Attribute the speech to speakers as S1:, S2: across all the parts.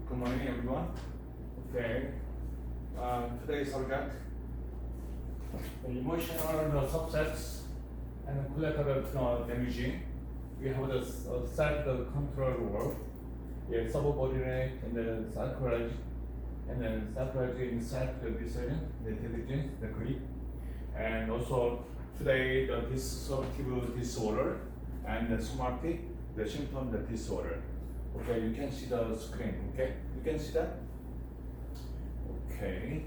S1: Good morning, everyone. Okay. Today's subject: the emotional subsets and collateral damaging. We have the self-control world, subordinate, and then psychology, and then psychology in self-decision, the intelligence, the grip, and also today the dissociative disorder and the somatic, the symptom, the disorder. Okay, you can see the screen. Okay, you can see that. Okay.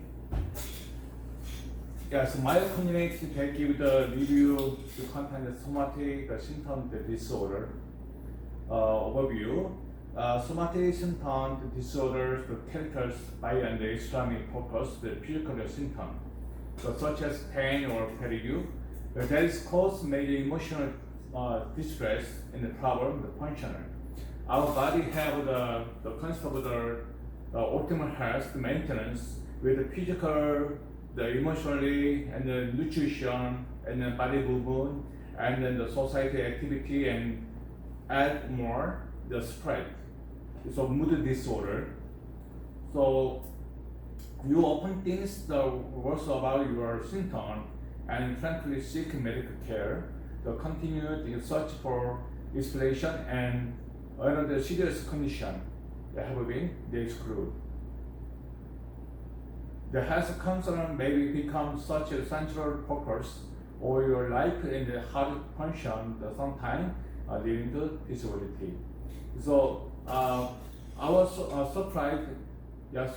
S1: Yeah, so myocognitive they give the review, the content, the somatic, the symptom, the disorder overview. Somatic symptom, the disorders, the characters by and the extreme focus, the physical symptom, so such as pain or fatigue. That is caused by the emotional distress and the problem, the functional. Our body have the concept of the optimal health, the maintenance with the physical, the emotionally, and the nutrition, and the body movement, and then the society activity, and add more the spread. So mood disorder. So you often think the worst about your symptom, and frankly seek medical care. The continued search for explanation and another serious condition that have been excluded. The health concern may become such a central focus or your life and the hard function sometimes leading to disability. So I was surprised,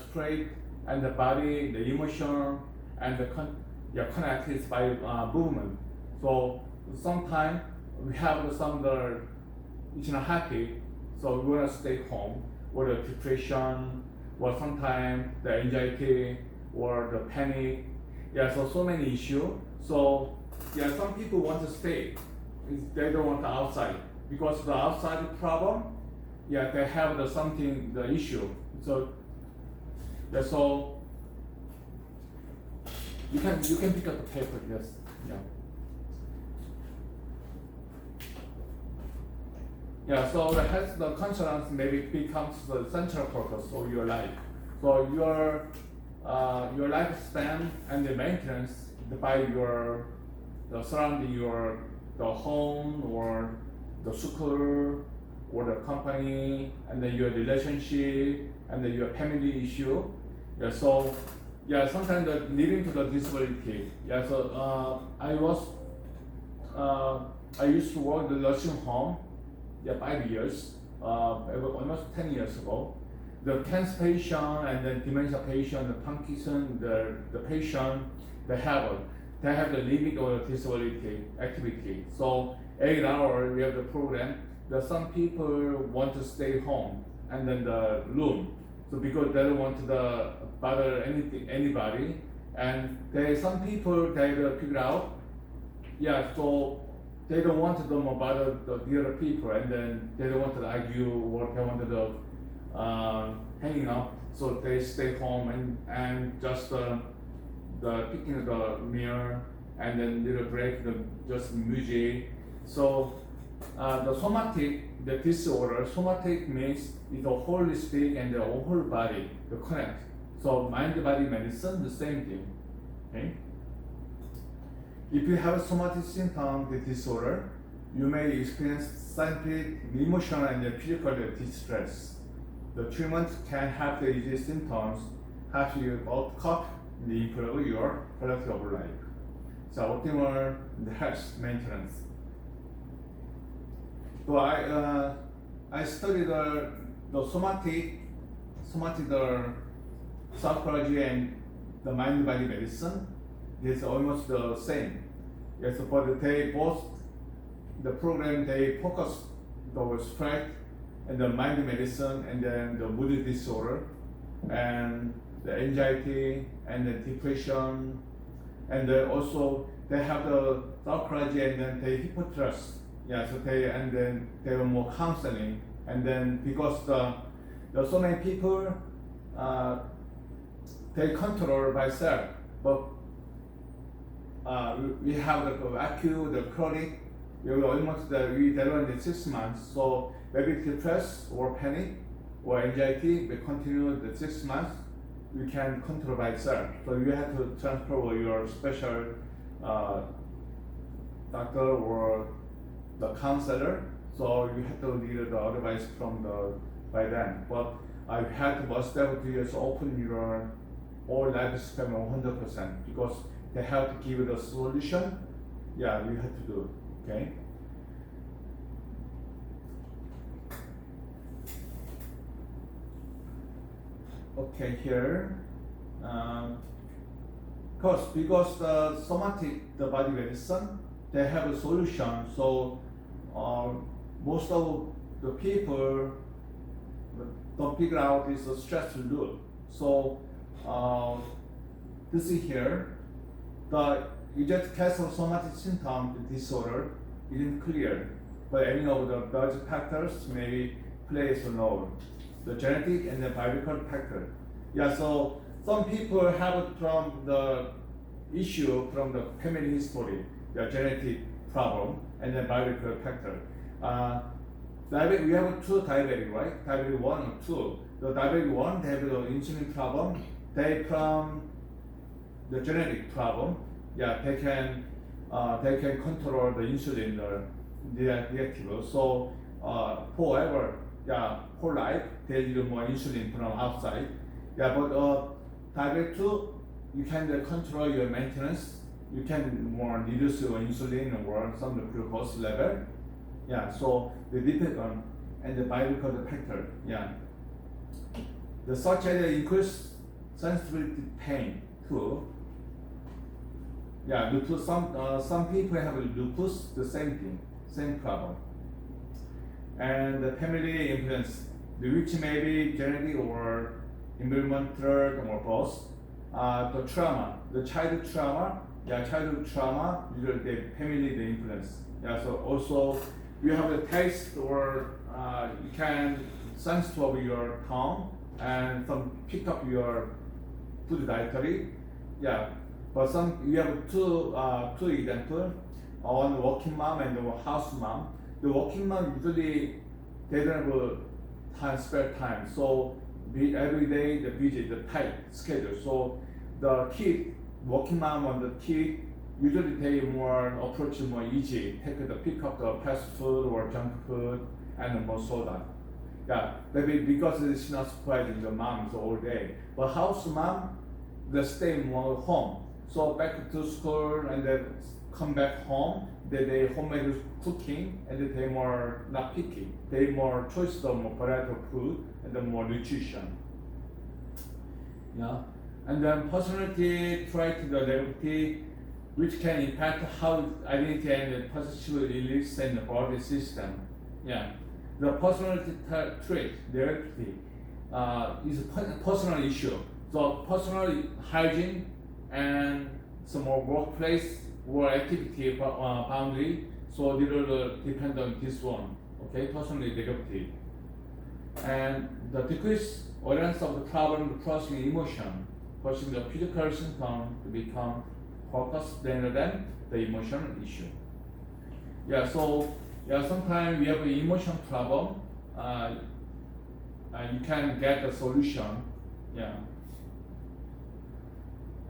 S1: spread and the body, the emotion and the connected by movement. So sometimes we have some it's not happy. So we want to stay home, or the depression, or sometimes the anxiety, or the panic. So many issues. So some people want to stay. They don't want the outside because the outside problem. They have the issue. So so you can pick up the paper. Yes. So the concerns maybe becomes the central focus of your life. So your lifespan and the maintenance by the surrounding the home or the school or the company and then your relationship and then your family issue. So sometimes leading to the disability. So I used to work in the nursing home. 5 years, almost 10 years ago. The cancer patient and then dementia patient, the Parkinson, the patient, they have the limit of the disability activity. So 8 hours we have the program. Some people want to stay home and then the room. So because they don't want to bother anybody, and some people they figure out, so they don't want to bother the other people, and then they don't want to argue or they want to hanging out. So they stay home and just picking the meal and then little break, just music. So the somatic, the disorder, somatic means it's a holistic and the whole body, the connect. So mind-body medicine, the same thing. Okay? If you have a somatic symptom, the disorder, you may experience scientific, emotional, and physical distress. The treatment can help these symptoms, help you cope and improve your quality of life. So optimal health maintenance. So I studied the somatic, the psychology and the mind-body medicine. It's almost the same. Yes, but they both, the program, they focus the stress and the mind medicine and then the mood disorder and the anxiety and the depression and also they have the psychology and then they hypnosis. Yeah, so they and then they were more counseling and then because the so many people they control by self, but we have the acute, the chronic. We almost we develop in 6 months. So maybe depressed or panic or anxiety, we continue the 6 months. We can control by itself. So you have to transfer your special doctor or the counselor. So you have to need the advice from by them. But I had to must have to just open your all life span 100% because they have to give you the solution. Yeah, you have to do. Okay. Okay, here. Because the somatic, the body medicine, they have a solution. So most of the people don't figure out this stress loop. So this is here. You just test for somatic symptom disorder isn't clear, but any of those factors may play a role. The genetic and the biological factor. Yeah, so some people have it from the issue from the family history, the genetic problem, and the biological factor. Diabetes, we have 2 diabetes, right? Diabetes 1 or 2. The diabetes 1, they have the insulin problem. They from the genetic problem. Yeah, they can control the insulin, the reactive. So forever, yeah, whole life they need more insulin from outside. Yeah, but diabetes 2, you can control your maintenance. You can more reduce your insulin or some of the glucose level. Yeah, so the depend on and the biological factor. Yeah, the such as increased sensitivity to pain too. Yeah, lupus. Some people have lupus, the same thing, same problem. And the family influence, which may be genetic or environmental or both. The trauma, the childhood trauma. Yeah, childhood trauma, usually the family the influence. Yeah, so also you have a taste or you can sense of your tongue and some pick up your food dietary. Yeah, but some you have two examples. One working mom and the house mom. The working mom usually they don't have spare time, so every day the busy, the tight schedule. So the kid, working mom and the kid usually they more approach more easy, pick up the fast food or junk food and more soda. Yeah, maybe because it's not surprising the moms all day. But house mom, they stay more home. So back to school and then come back home, they homemade cooking and they more not picky. They more choice of more variety of food and then more nutrition. Yeah. And then personality trait, the negativity, which can impact how identity and positive release and the body system. Yeah. The personality trait, negativity, is a personal issue. So personal hygiene and some more workplace or activity boundary. So they will depend on this one. Okay, personally negativity. And the decreased awareness of the problem processing emotion, causing the physical symptom to become focused rather than the emotional issue. Yeah, so yeah, sometimes we have an emotion problem. You can get a solution. Yeah.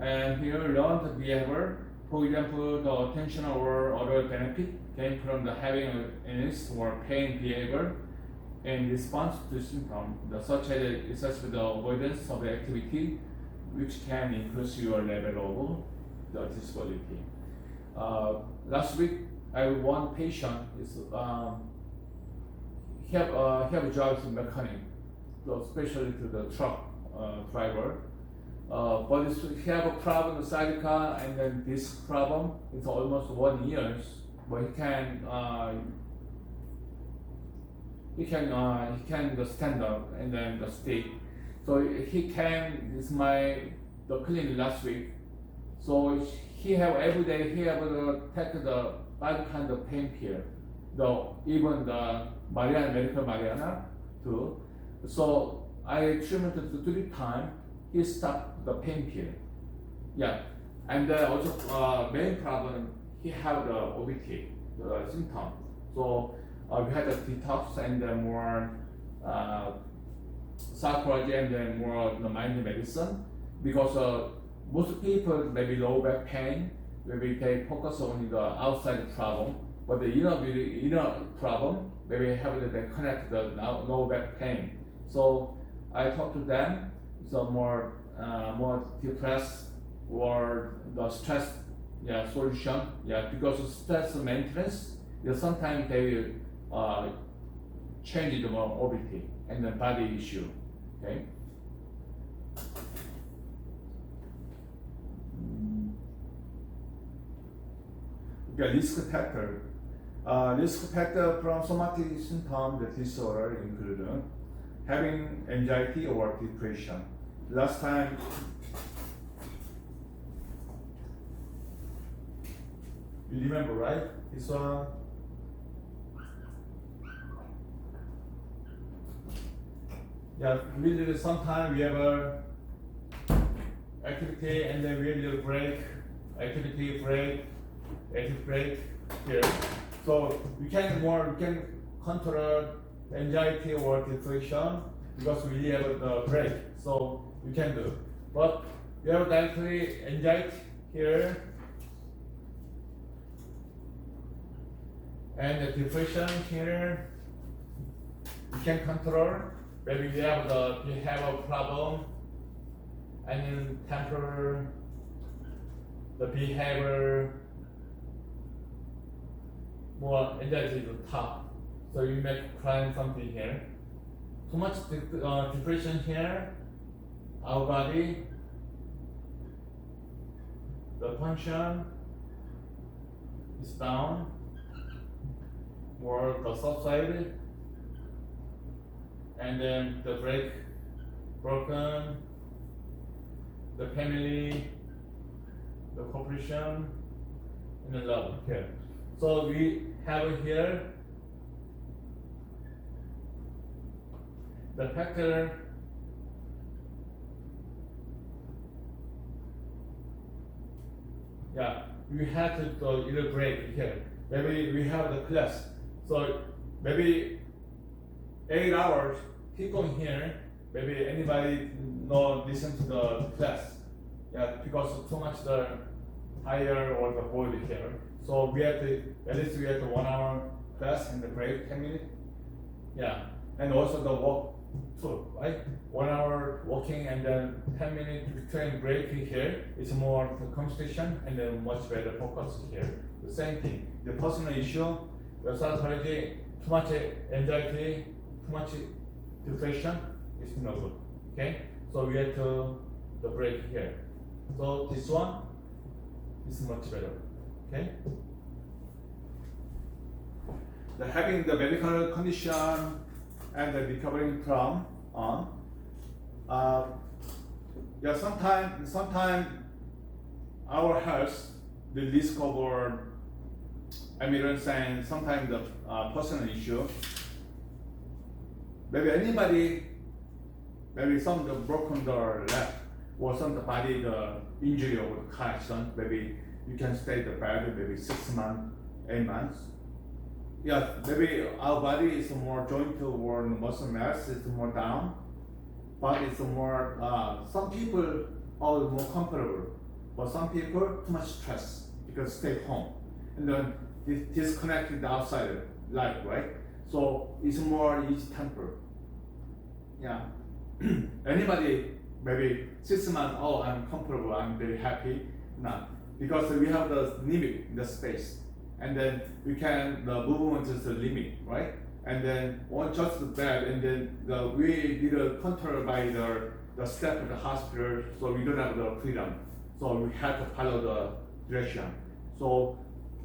S1: And here, learn the behavior. For example, the attention or other benefit came from the having an illness or pain behavior in response to symptom, such as excessive avoidance of the activity, which can increase your level of the disability. Last week, I had one patient. he have jobs in mechanic, so especially to the truck driver. But he have a problem with sidecar and then this problem. It's almost 1 year, but he can just stand up and then just stay. So he came the clinic last week. So he have every day he have to take the 5 kind of pain pill, even the medical marijuana too. So I treatment 3 times. He stopped the pain pill. Yeah, and also main problem he have the OBT, the symptom. So we had a detox and then more psychology and then more the mind medicine because most people maybe low back pain, maybe they focus on the outside problem, but the inner problem maybe have they connect the low back pain. So I talk to them. So more depressed or the stress solution because of stress maintenance sometimes they will change the more OBT and the body issue. Okay. Risk factor. Risk factor from somatic symptom the disorder include having anxiety or depression. Last time, you remember, right? This one. Yeah, we did sometime we have a activity and then we will break, activity break, activity break here. So we can control anxiety or depression because we have the break. So we can do. But we have directly anxiety here and the depression here. We can control. Maybe we have a problem and then temper the behavior more anxiety to top. So you make climb something here. Too much depression here. Our body, the function is down, or the subside, and then the break broken, the family, the cooperation, and the love here. So we have here the factor. Yeah, we have to either break here. Maybe we have the class. So maybe 8 hours, keep going here. Maybe anybody no listen to the class. Yeah, because too much the higher or the void here. So we have to, at least we have the 1 hour class and the break 10 minutes. Yeah, and also the walk too, right? 1 hour walking and then 10 minutes between break here. It's more the concentration and then much better focus here. The same thing. The personal issue, the psychology, too much anxiety, too much depression is no good. Okay? So we have to the break here. So this one is much better. Okay? The having the medical condition and the recovering from yeah, sometimes our health the risk of emergency and sometimes the personal issue. Maybe anybody, maybe some the broken the leg or some the body the injury or the car accident. Maybe you can stay the bed maybe 6 months, 8 months. Yeah, maybe our body is more joint or muscle mass is more down, but it's more. Some people are more comfortable, but some people too much stress because stay home and then disconnected the outside life, right? So it's more easy temper. Yeah. Anybody maybe 6 months. Oh, I'm comfortable. I'm very happy. No, because we have the limit in the space. And then we can, the movement is the limit, right? and then on just the bed, and then we need a control by the staff of the hospital, so we don't have the freedom. So we have to follow the direction. So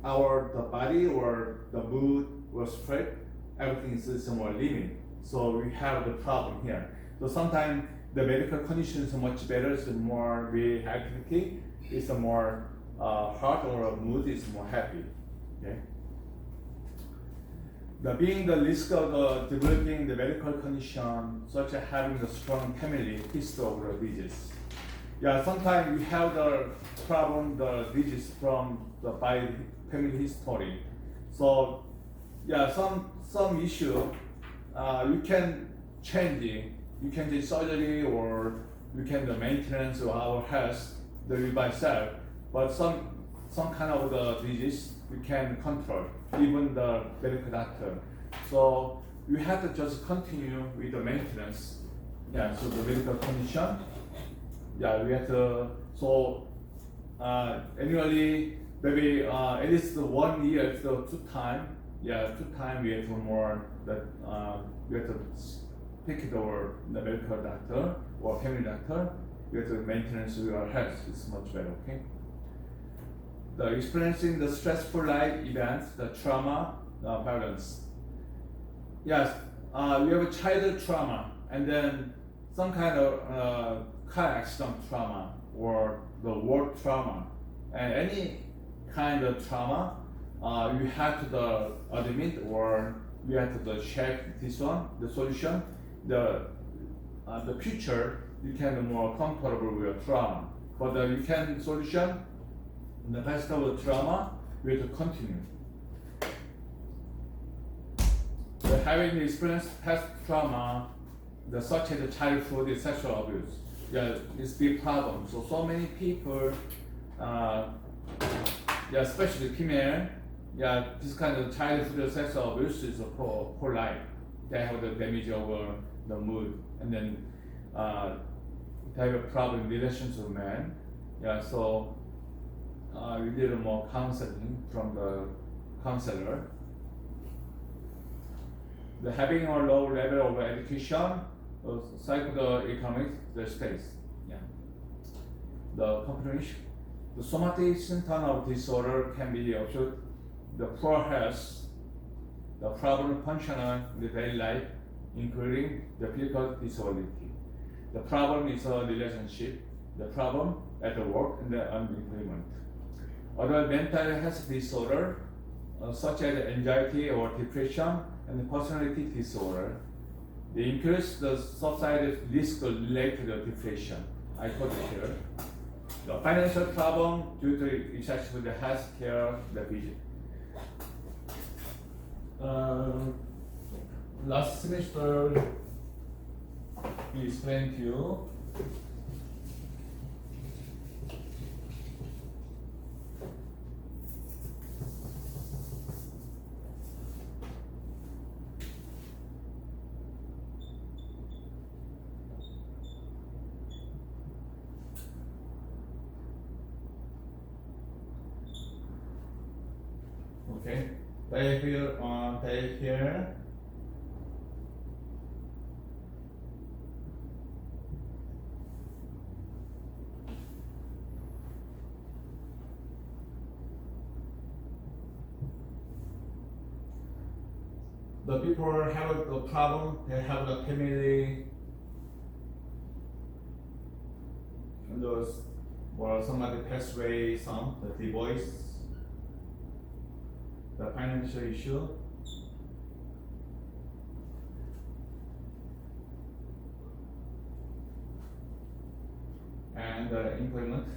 S1: the body or the mood or stress, everything is somewhat limit. So we have the problem here. So sometimes the medical condition is much better, so more we activity, it's a more heart or mood is more happy. Okay. Being the risk of developing the medical condition, such as having the strong family history of the disease. Yeah, sometimes we have the problem, the disease from the by family history. So, yeah, some issue you can change it. You can do surgery or you can do maintenance of our health by self. But some kind of the disease we can control, even the medical doctor. So you have to just continue with the maintenance. Yeah, so the medical condition. Yeah, we have to, so annually, maybe at least 1 year, so 2 times. Yeah, 2 times we have to more that we have to pick it over the medical doctor or family doctor. We have to maintenance of our health. It's much better, okay? The experiencing the stressful life events, the trauma, the violence. Yes, we have a childhood trauma, and then some kind of car accident trauma or the work trauma, and any kind of trauma, you have to admit or you have to check this one, the solution. The future you can be more comfortable with your trauma, but you can solution. In the past of the trauma, we have to continue. Having experienced past trauma, such as the childhood sexual abuse, yeah, it's a big problem. So many people, yeah, especially female, yeah, this kind of childhood sexual abuse is for life. They have the damage over the mood, and then they have a problem in relations with men. Yeah, so. We need more counseling from the counselor. Having a low level of education, psychoeconomic status. Yeah. The comprehension, the somatic symptom of disorder can be also the poor health, the problem functional in the daily life, including the physical disability. The problem is a relationship. The problem at the work and the unemployment. Other mental health disorder, such as anxiety or depression and personality disorder, they increase the suicide risk related to depression. I put it here. The financial problem due to excessive health care, the vision. Last semester, we explained to you. Okay, here. The people have a problem, they have the family, and those, or somebody passed away, the divorce, the financial issue, and employment.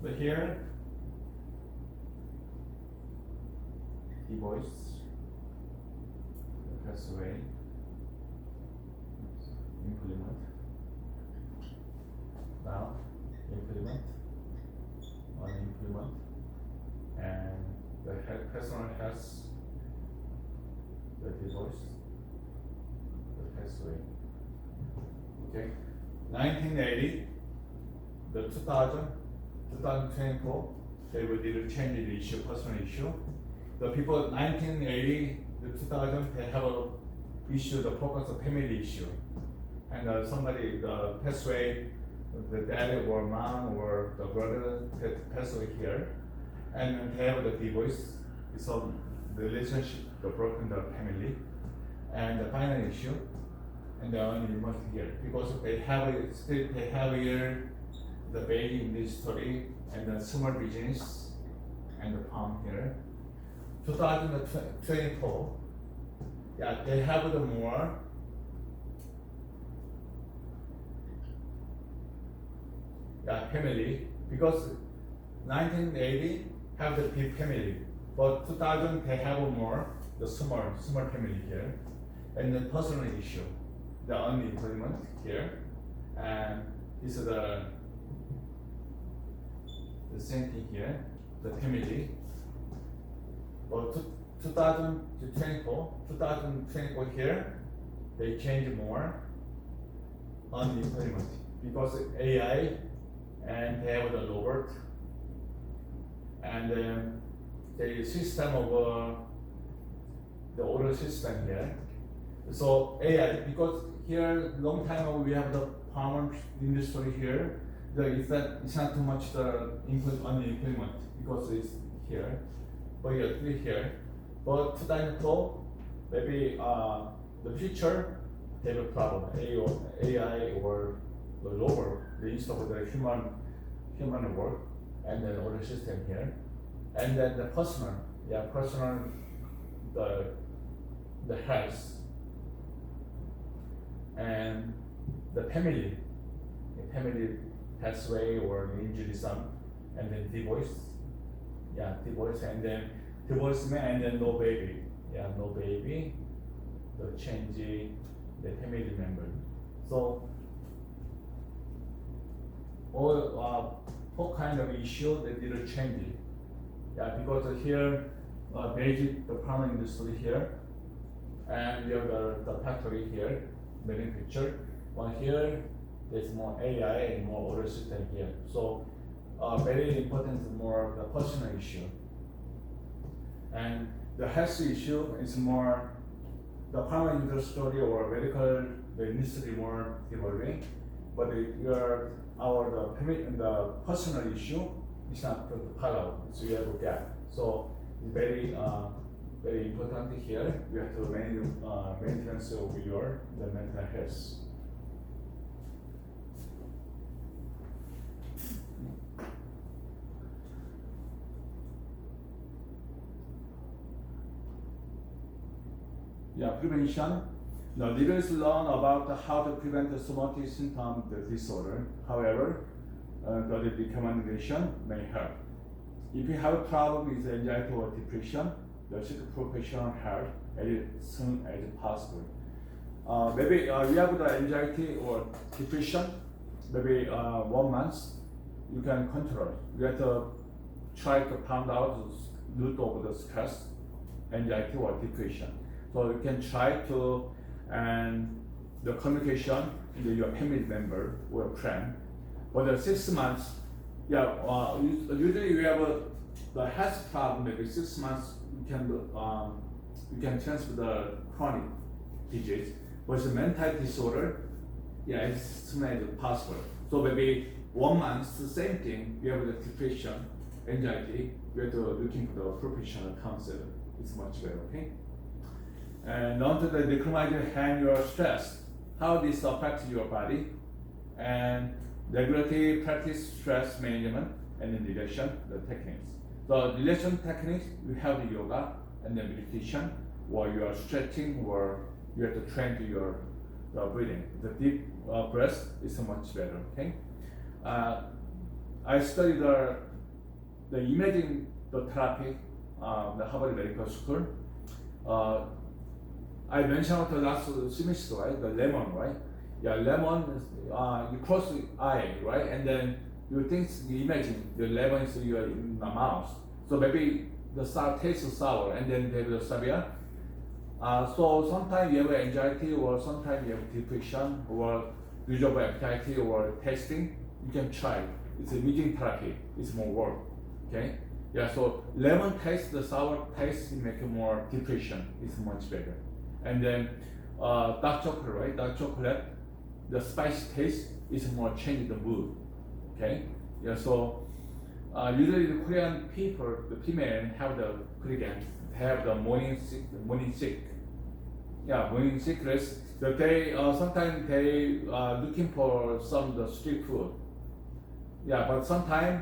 S1: But here, divorce, pass away, employment, now employment, unemployment, and the personal health, the divorce, the pass away. Okay, 1980, the 2024, they will need to change the issue, personal issue. The people 1980 to 2000 they have a issue, the focus of family issue, and somebody passed away, the dad or mom or the brother passed away here, and they have the divorce, so the relationship, the broken the family, and the final issue, and the only remote here because they have here the baby in this story and the small business and the farm here. 2024, yeah, they have the more. Yeah, family because 1980 have the big family, but 2000 they have more the small family here, and the personal issue, the unemployment here, and this is the same thing here, the family. But 2024 here, they change more unemployment because AI and they have the robot and then the system of the order system here. So AI because here long time ago we have the farm industry here. It's not too much the unemployment because it's here, but here. But 2004 maybe the future they have a problem AI or the robot the instead of the human work and then order system here, and then the personal the health and the family pass away or injury some, and then divorce and then divorcement and then no baby, the change the family member. So all four kind of issue that need to change it. Yeah, because here basic the farm industry here, and you have the factory here, manufacture. One here there's more AI and more order system here. So very important more the personal issue. And the health issue is more the farm industry or medical industry more evolving, but the personal issue is not follow, so you have a gap. So it's very important here. You have to maintenance of your the mental health. Yeah, prevention. Now, leaders learn about how to prevent the somatic symptom disorder. However, the recommendation may help. If you have a problem with anxiety or depression, seek professional help as soon as possible. Maybe you have the anxiety or depression, maybe 1 month, you can control. You have to try to find out the root of the stress, anxiety or depression. So you can try to, and the communication with your family member or friend. For the 6 months, usually you have the health problem. Maybe 6 months you can transfer the chronic disease. But the mental disorder, as soon as possible. So maybe 1 month, the same thing. You have the depression, anxiety. You have to looking for the professional counselor. It's much better. Okay. And on to the recognize hand your stress, how this affects your body, and regularly practice stress management and then relation the techniques. The relation techniques you have the yoga and then meditation, or you are stretching, or you have to train to your breathing. The deep breath is much better. Okay. I studied the imaging the therapy, the Harvard Medical School. I mentioned the last semester, right? The lemon, right? Yeah, lemon is, you cross the eye, right? And then you think, you imagine the lemon is in the mouth. So maybe the sour tastes sour, and then they will severe. So sometimes you have anxiety, or sometimes you have depression, or visual anxiety, or testing. You can try. It's a imaging therapy. It's more work. Okay. Yeah, so lemon taste, the sour taste make it more depression. It's much better. And then dark chocolate, right? Dark chocolate, the spicy taste is more change the mood. Okay. Yeah. So usually the Korean people, the female have the Korean have the morning sick. Yeah, morning sickness. That they sometimes they looking for some the street food. Yeah, but sometimes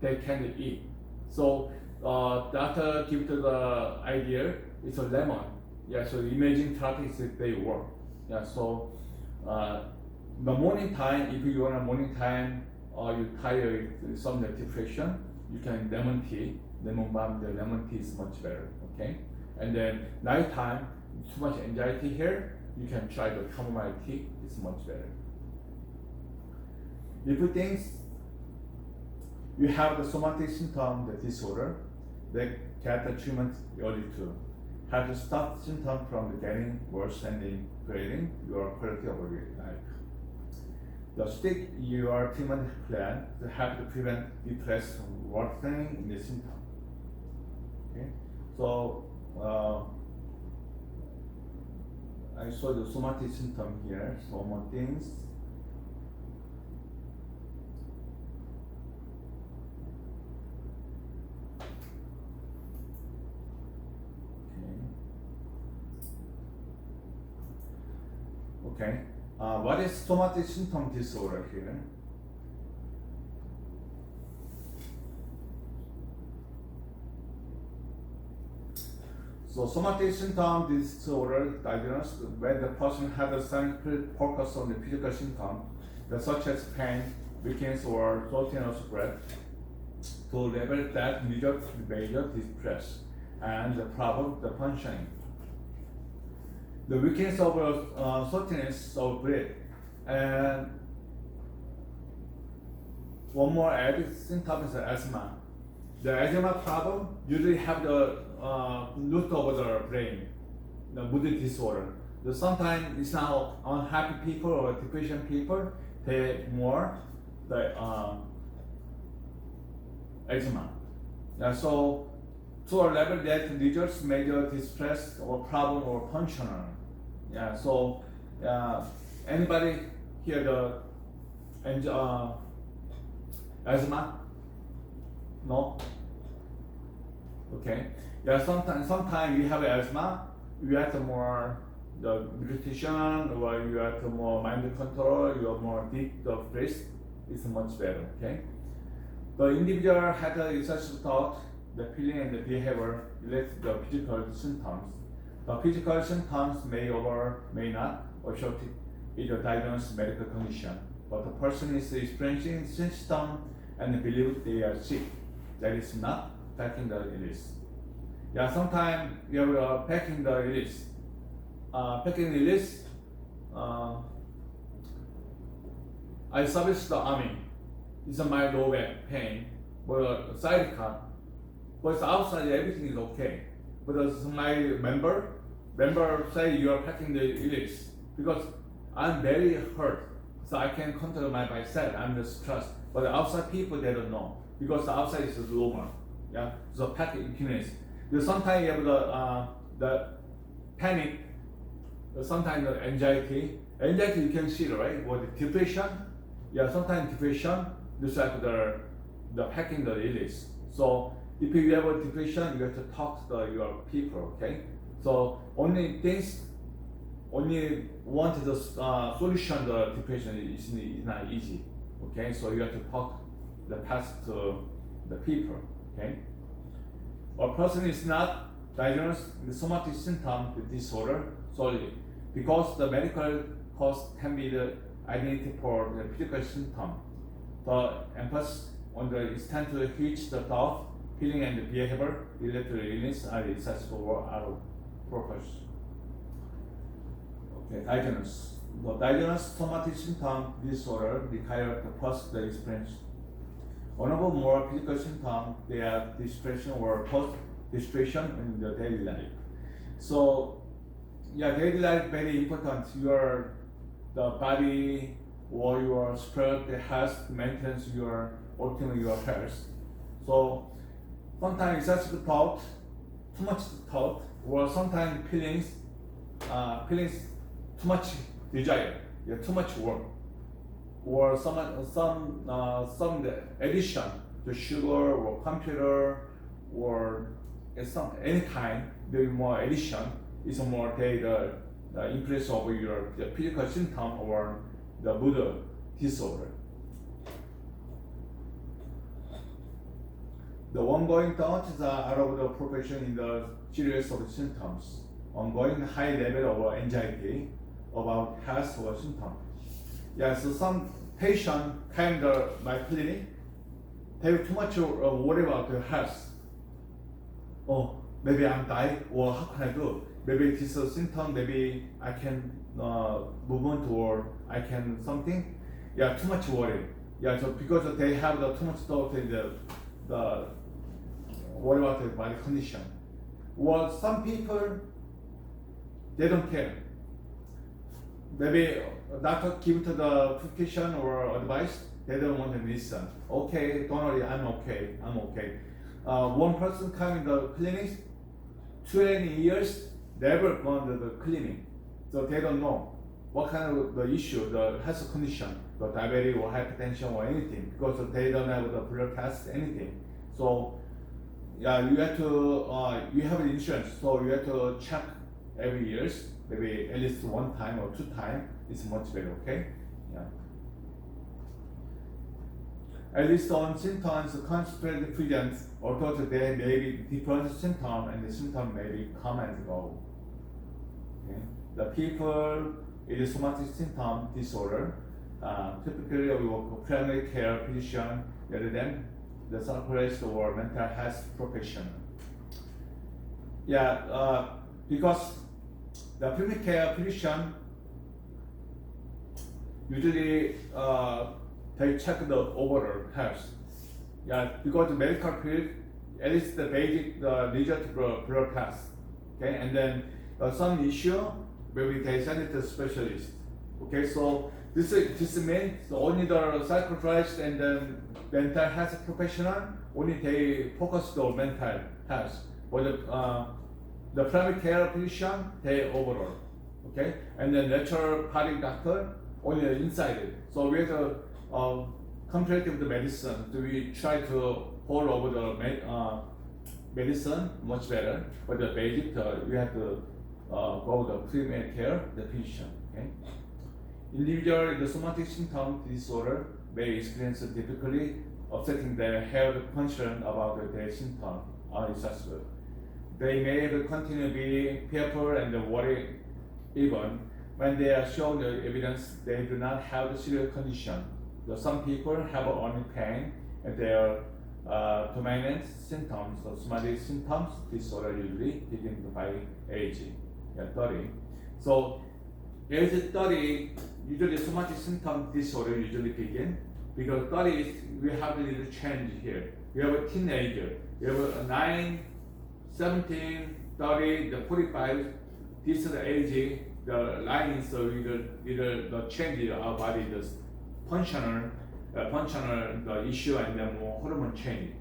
S1: they can't eat. So doctor give to the idea it's a lemon. Yeah, so imagine therapy is they work. Yeah, so the morning time, if you want a morning time or you tired with some depression, you can lemon tea, lemon balm. The lemon tea is much better. Okay, and then night time, too much anxiety here, you can try the chamomile tea. It's much better. If you think you have the somatic symptom, the disorder, they get the treatment early too. Have to stop symptom from getting worse and degrading your quality of life. The stick your treatment plan to help to prevent depressed worsening in the symptom. Okay, so I saw the somatic symptom here. So more things. Okay. What is somatic symptom disorder here? So somatic symptom disorder diagnosed when the person had a scientific focus on the physical symptom, such as pain, weakness, or shortness of breath, to level that results in major distress and the problem the functioning. The weakness of shortness of breath, and one more added symptom is asthma. The asthma problem usually have the root over the brain, the mood disorder. Sometimes it's not unhappy people or depression people, they more the asthma. Yeah, so to a level that results major distress or problem or functional. Yeah, so anybody here the asthma? No? Okay. Yeah, sometimes you have asthma, you have to more the meditation or you have to more mind control, you have more deep the breath, it's much better. Okay. The individual had a research thought, the feeling and the behavior related to the physical symptoms. The physical symptoms may or may not associate with a diagnosed medical condition, but the person is experiencing symptoms and believe they are sick. That is not packing the illness. Yeah, sometimes you are packing the illness. Packing the illness, I service the army. It's a mild low back pain, but side cut. But outside everything is okay. But as my member say you are packing the illness because I'm very hurt, so I can control myself. I'm just stressed. But outside people they don't know because the outside is normal. Yeah, so packing illness. Sometimes you have the panic. Sometimes the anxiety. Anxiety you can see right. Or the depression. Yeah, sometimes depression looks like the packing the illness. So if you have a depression, you have to talk to your people, okay? So only want the solution the depression is not easy, okay? So you have to talk the past to the people, okay? A person is not diagnosed with somatic symptom, the disorder solely, because the medical cause can be the identity for the physical symptom. The emphasis on the extent to which the thought, feeling, and the behavior related to the illness are accessible or out of purpose. Okay, diagnosis. The diagnosed somatic symptom disorder requires the person to experience one or more physical symptoms, they are depression or post-depression in the daily life. So, yeah, daily life very important. The body or your spirit, the health, maintenance your ultimately your health. So sometimes excessive thought, too much thought, or sometimes feelings too much desire, too much work, or some addition to sugar or computer or any kind. The more addition is more the increase of your the physical symptom or the mood disorder. The ongoing thoughts are out of the proportion in the series of symptoms. Ongoing high level of anxiety about health or symptom. So some patient came to my clinic, they have too much worry about their health. Oh, maybe I'm dying, or how can I do? Maybe this symptom, maybe I can move on to, or I can something. Too much worry. So because they have the too much thought in the worry about the body condition. Well, some people, they don't care. Maybe doctor give to the prescription or advice, they don't want to listen. Okay, don't worry, I'm okay. One person come in the clinic, 20 years, never gone to the clinic. So they don't know what kind of the issue, the health condition, the diabetes or hypertension or anything, because they don't have the blood test, anything. So you have to, you have insurance, so you have to check every years, maybe at least one time or two times. It's much better, okay? At least on symptoms concentrated present, although there may be different symptoms and the symptom may be come and go. Okay? The people with somatic symptom disorder, typically we work with primary care physician rather than the psychologist or mental health professional. Because the primary care physician usually they check the overall health. Because the medical field, at least the basic result blood test. Okay, and then some issue, maybe they send it to specialist. Okay, so this means only the psychiatrist and then mental health professional, only they focus on mental health. But the primary care physician, they overall. Okay, and then naturopathic doctor, only inside it. So we have to comparative the medicine. So we try to hold over the medicine much better. But the basic, we have to go the primary care, the physician. Okay. Individual with the somatic symptom disorder may experience difficulty upsetting their health concern about their symptom unaccessible. They may continue to be fearful and worry even when they are shown the evidence they do not have the serious condition. So some people have only pain and their dominant symptoms of somatic symptoms disorder usually begin by age 30. So age 30, usually somatic symptom disorder usually begin because 30 is, we have a little change here. We have a teenager, we have a 9, 17, 30, the 45. This is the age, the lines will change our body, the functional the issue and then more hormone change.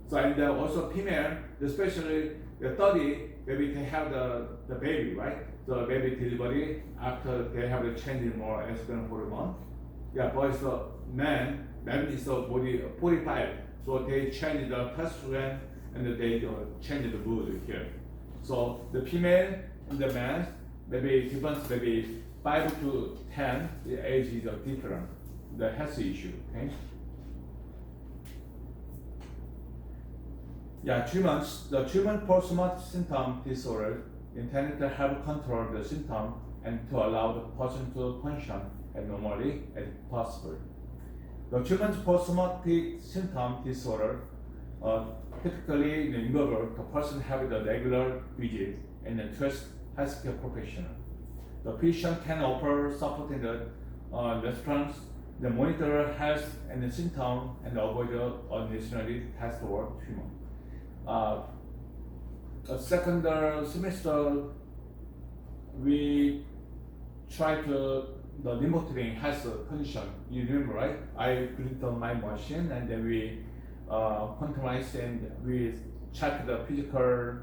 S1: So and also female, especially the 30, maybe they have the baby, right? So baby delivery after they have the change in more estrogen hormone. But the man is body 45, so they change the testosterone and they change the mood here. So the female and the man maybe difference maybe 5 to 10. The age is different. The health issue. Okay. Treatments. The treatment for somatic symptom disorder intended to help control the symptom and to allow the person to function as normally as possible. The treatment for somatic symptom disorder typically involve the person having a regular visit and a trust healthcare professional. The patient can offer support in the restaurants, the monitor health and the symptom and avoid unnecessary test or treatment. Second semester, we try to the monitoring health condition. You remember, right? I put on my machine and then we quantumized and we check the physical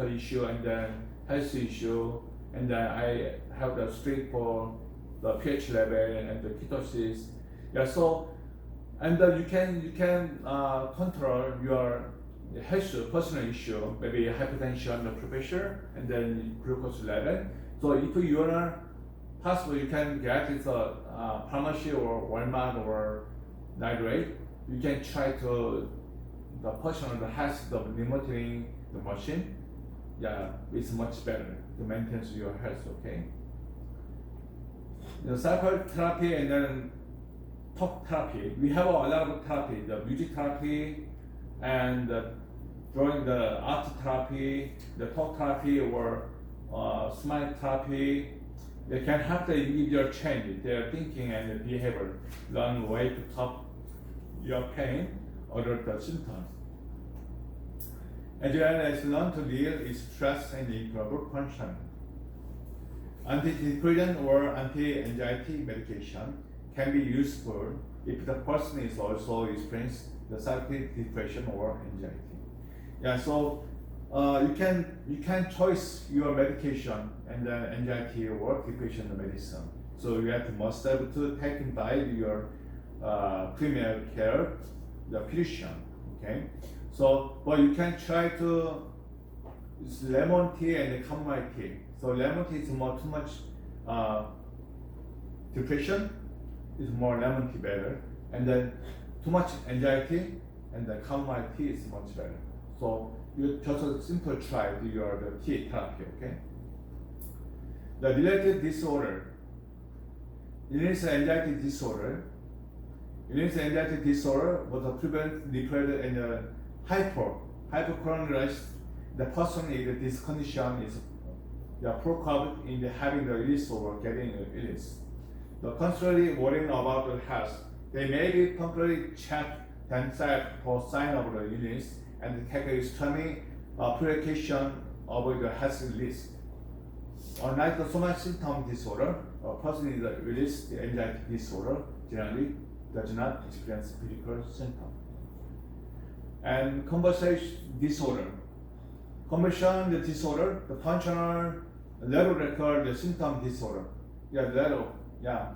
S1: issue and then health issue, and then I have the streak for the pH level and the ketosis. Yeah, so and you can control your health personal issue, maybe hypertension, the pressure, and then glucose level. So if you are possible, you can get it pharmacy or Walmart or Nitrate. You can try to the person that has the monitoring the machine. Yeah, it's much better to maintain your health. Okay. The psychotherapy and then talk therapy. We have a lot of therapy, the music therapy and drawing the art therapy, the talk therapy or smile therapy. They can help the individual change their thinking and behavior, learn way to stop your pain or the symptoms. As well as learn to deal with stress and improve function. Antidepressant or anti-anxiety medication can be useful if the person is also experiencing the psychic depression or anxiety. Yeah, so you can choose your medication and then anxiety or depression medicine. So you have to must have to taken by your primary care, the physician. Okay, so but you can try to use lemon tea and chamomile tea. So lemon tea is more too much depression, is more lemon tea better, and then too much anxiety, and the chamomile tea is much better. So you just a simple try the tea therapy. Okay. The related disorder. Initial anxiety disorder. Initial anxiety disorder was prevent depression and hypochondriasis. The person in this condition is proclaimed in having the illness or getting illness. The constantly worrying about the health. They may be constantly check themselves for sign of the illness and take extreme preoccupation of the health risk. Unlike the somatic symptom disorder, a person in the release the anxiety disorder generally does not experience physical symptom. And conversation disorder. Conversation disorder, the functional level record the symptom disorder. Yeah, level. Yeah.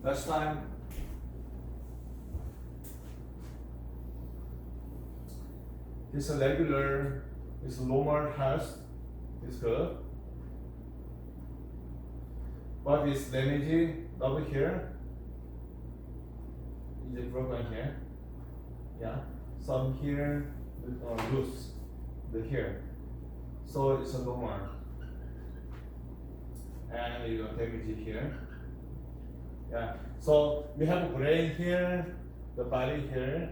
S1: Last time. This is regular, it's normal health, it's good. What is damaging over here? Is it broken here? Yeah. Some here loose, the here. So it's a normal. And you don't damage it here. Yeah. So we have a brain here, the body here.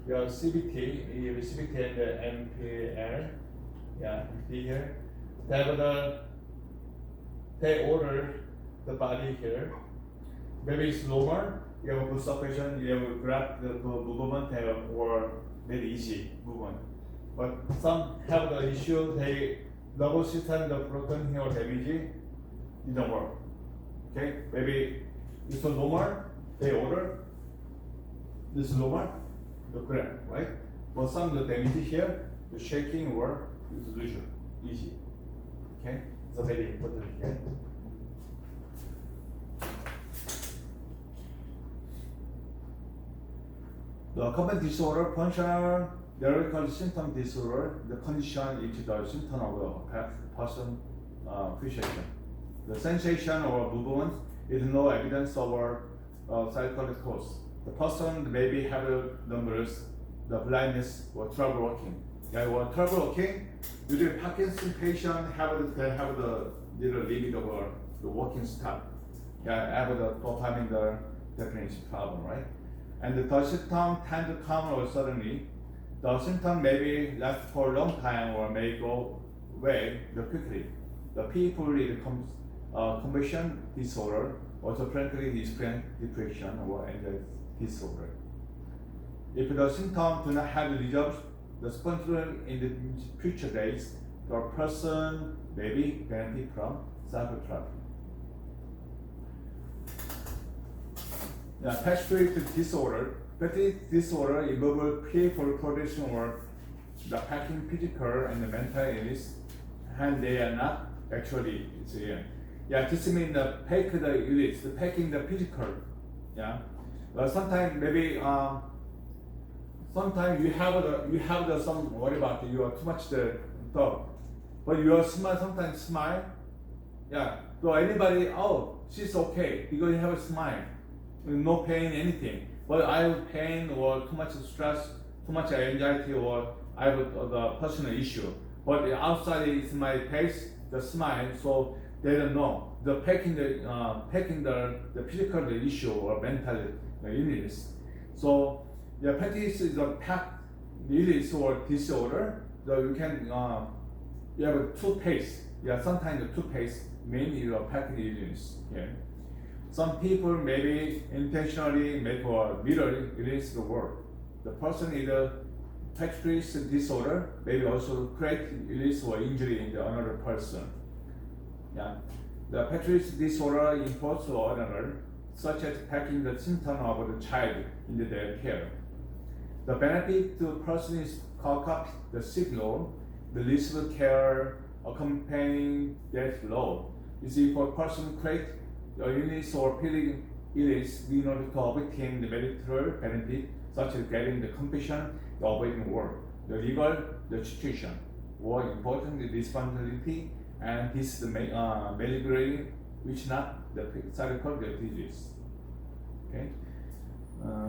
S1: Your CBT and the MPL, yeah, MPL here. They order the body here. Maybe it's normal. You have a good suppression. You have a grab the movement or very easy movement. But some have the issue. They nervous system the broken here or damage it don't work. Okay, maybe it's a normal. They order this normal. The grab, right? But some of the damage here, the shaking or resolution, easy. Okay, so very important here. The common disorder, functional neurological symptom disorder, the condition is the symptom of a person appreciation. The sensation or movement is no evidence of a psychological cause. The person maybe have numbers, the blindness or trouble walking. Yeah, or trouble walking, usually Parkinson patient they have the little limit of the walking stop. Yeah, have the dopamine the definition problem, right? And the symptom tend to come or suddenly. The symptom maybe last for a long time or may go away quickly. The people with conversion disorder also frankly experience depression or anxiety disorder. If the symptoms do not have resolved the spontaneous in the future days, the person may be benefit from psychotherapy. Yeah, fatigue disorder. Fatigue disorder involves people producing or the packing physical and the mental illness, and they are not actually. It's here. Yeah, this means the pack the illness, the packing the physical. Yeah, sometimes maybe sometimes you have the some worry about you are too much the thought, but you are smile sometimes smile. Yeah, so anybody she's okay because you have a smile, no pain anything. But I have pain or too much stress, too much anxiety, or I have the personal issue. But the outside is my face, the smile, so they don't know. The packing the physical issue or mental illness. So the fatigue is a pack illness or disorder. So you can you have a two pace. Yeah, sometimes the two pace mainly your packing illness. Yeah. Some people maybe intentionally make a mirror illness the world. The person either Patrick's disorder maybe also create illness or injury in the another person. Yeah. The Patrick's disorder imposed on another, such as packing the symptom of the child into their care. The benefit to person is cock up the signal, the least of care accompanying death load. You see, for a person create illness or feeling illness in order to obtain the medical benefit, such as getting the compassion, the avoiding work, the legal, the situation, or important the responsibility, and this is the malignant, which not the psychical disease. Okay. Okay.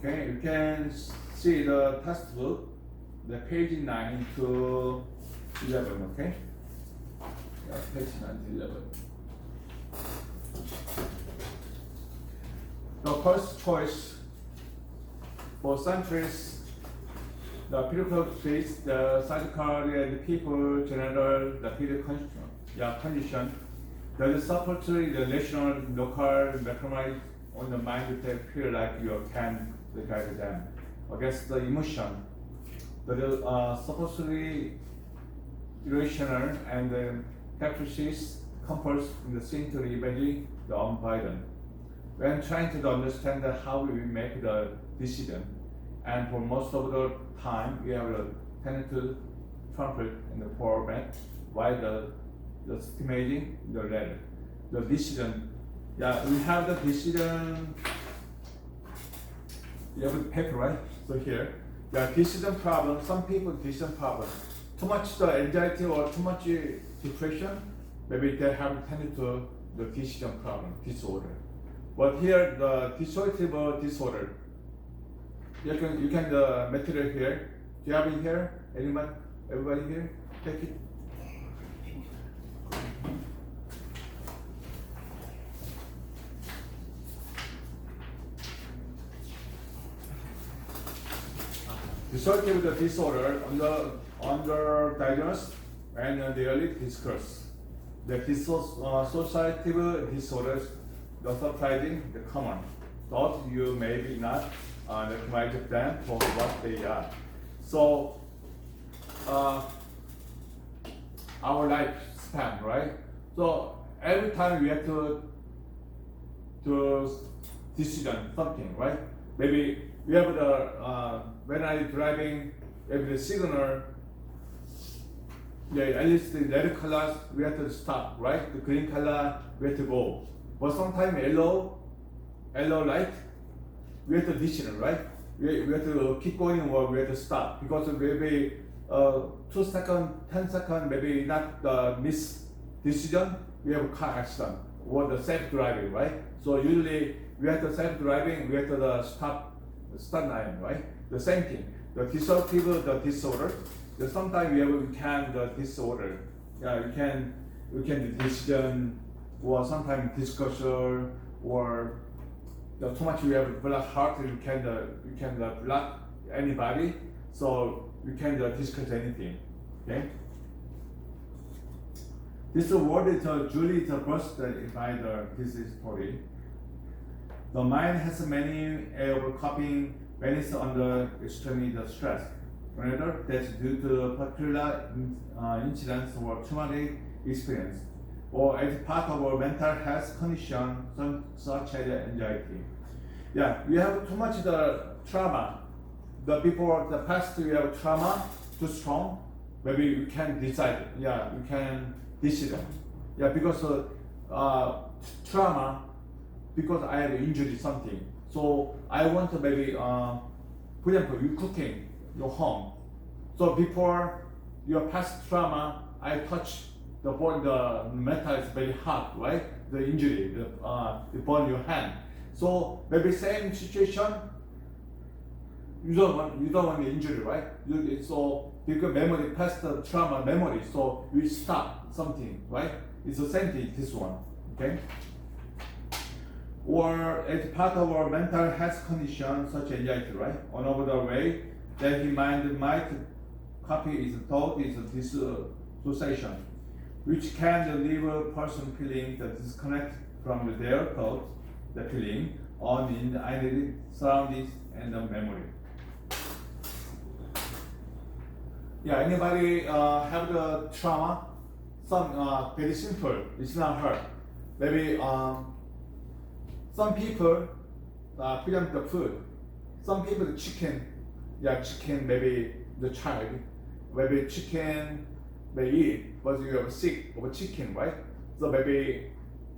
S1: Okay, you can see the textbook, the page 9 to 11, okay? Yeah, page 9 to 11. The first choice for centuries, the physical traits, the psychical and the people general, the physical condition, the support to the national, local, recognize on the mind that feel like you can regard them against the emotion. The supposedly irrational and the capricious compulse in the scene to imagine the unviolent. When trying to understand how we make the decision, and for most of the time we have a tendency to trumpet in the format while the estimating the letter. The decision. Yeah, we have the decision. You have a paper, right? So here, yeah, decision problem. Some people decision problem. Too much the anxiety or too much depression, maybe they have tended to the decision problem disorder. But here the dissociative disorder. You can the material here. Do you have it here? Anyone? Everybody here? Take it. Dissociative disorder under diagnosed and rarely discussed. The dissociative disorders, the surprising, the common. Thought you maybe not recognize them for what they are. So our lifespan, right? So every time we have to decision something, right? Maybe we have the when I'm driving, maybe the signal, yeah, at least the red colors we have to stop, right? The green color we have to go. But sometimes yellow light, we have to decision, right? We have to keep going or we have to stop because maybe 2 seconds, 10 seconds, maybe not the miss decision, we have a car accident or the safe driving, right? So usually we have to safe driving, we have to the stop line, right? The same thing. The dissociative, the disorder. Sometimes we can the disorder. Yeah, we can do decision or sometimes discussion, or too much you have blood heart, you can block anybody, so you can discuss anything. Okay. This word is Julie burst by this story. The mind has many of coping when it's under extreme stress. Whether that's due to particular incidents or traumatic experience, or as part of a mental health condition such as anxiety. Yeah, you have too much trauma. Before the past you have trauma too strong. Maybe you can decide. Yeah, you can decide. Yeah, because trauma. Because I have injured something, so I want to maybe, for example, you cooking your home. So before your past trauma, I touch the metal is very hot, right? The injury, you burn your hand. So maybe same situation, you don't want the injury, right? So because memory, past trauma memory, so you stop something, right? It's the same thing. This one, okay? Or as part of our mental health condition such as anxiety, right? Another way that the mind might copy his thought is dissociation, which can leave a person feeling the disconnect from their thought, the feeling, on in the identity, surroundings, and the memory. Yeah, anybody have the trauma? Some very simple, it's not hard. Maybe some people, for example, the food. Some people the chicken, chicken maybe the child, maybe chicken may eat, but you are sick of chicken, right? So maybe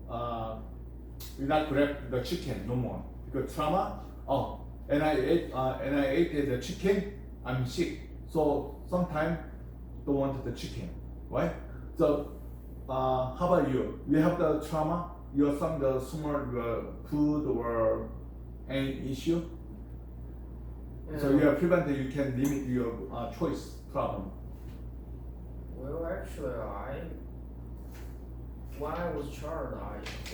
S1: you not grab the chicken no more because trauma. Oh, and I ate the chicken, I'm sick. So sometimes don't want the chicken, right? So how about you? You have the trauma? You have some the small food or any issue? Yeah. So you are prevented. You can limit your choice problem.
S2: Well, actually, when I was child,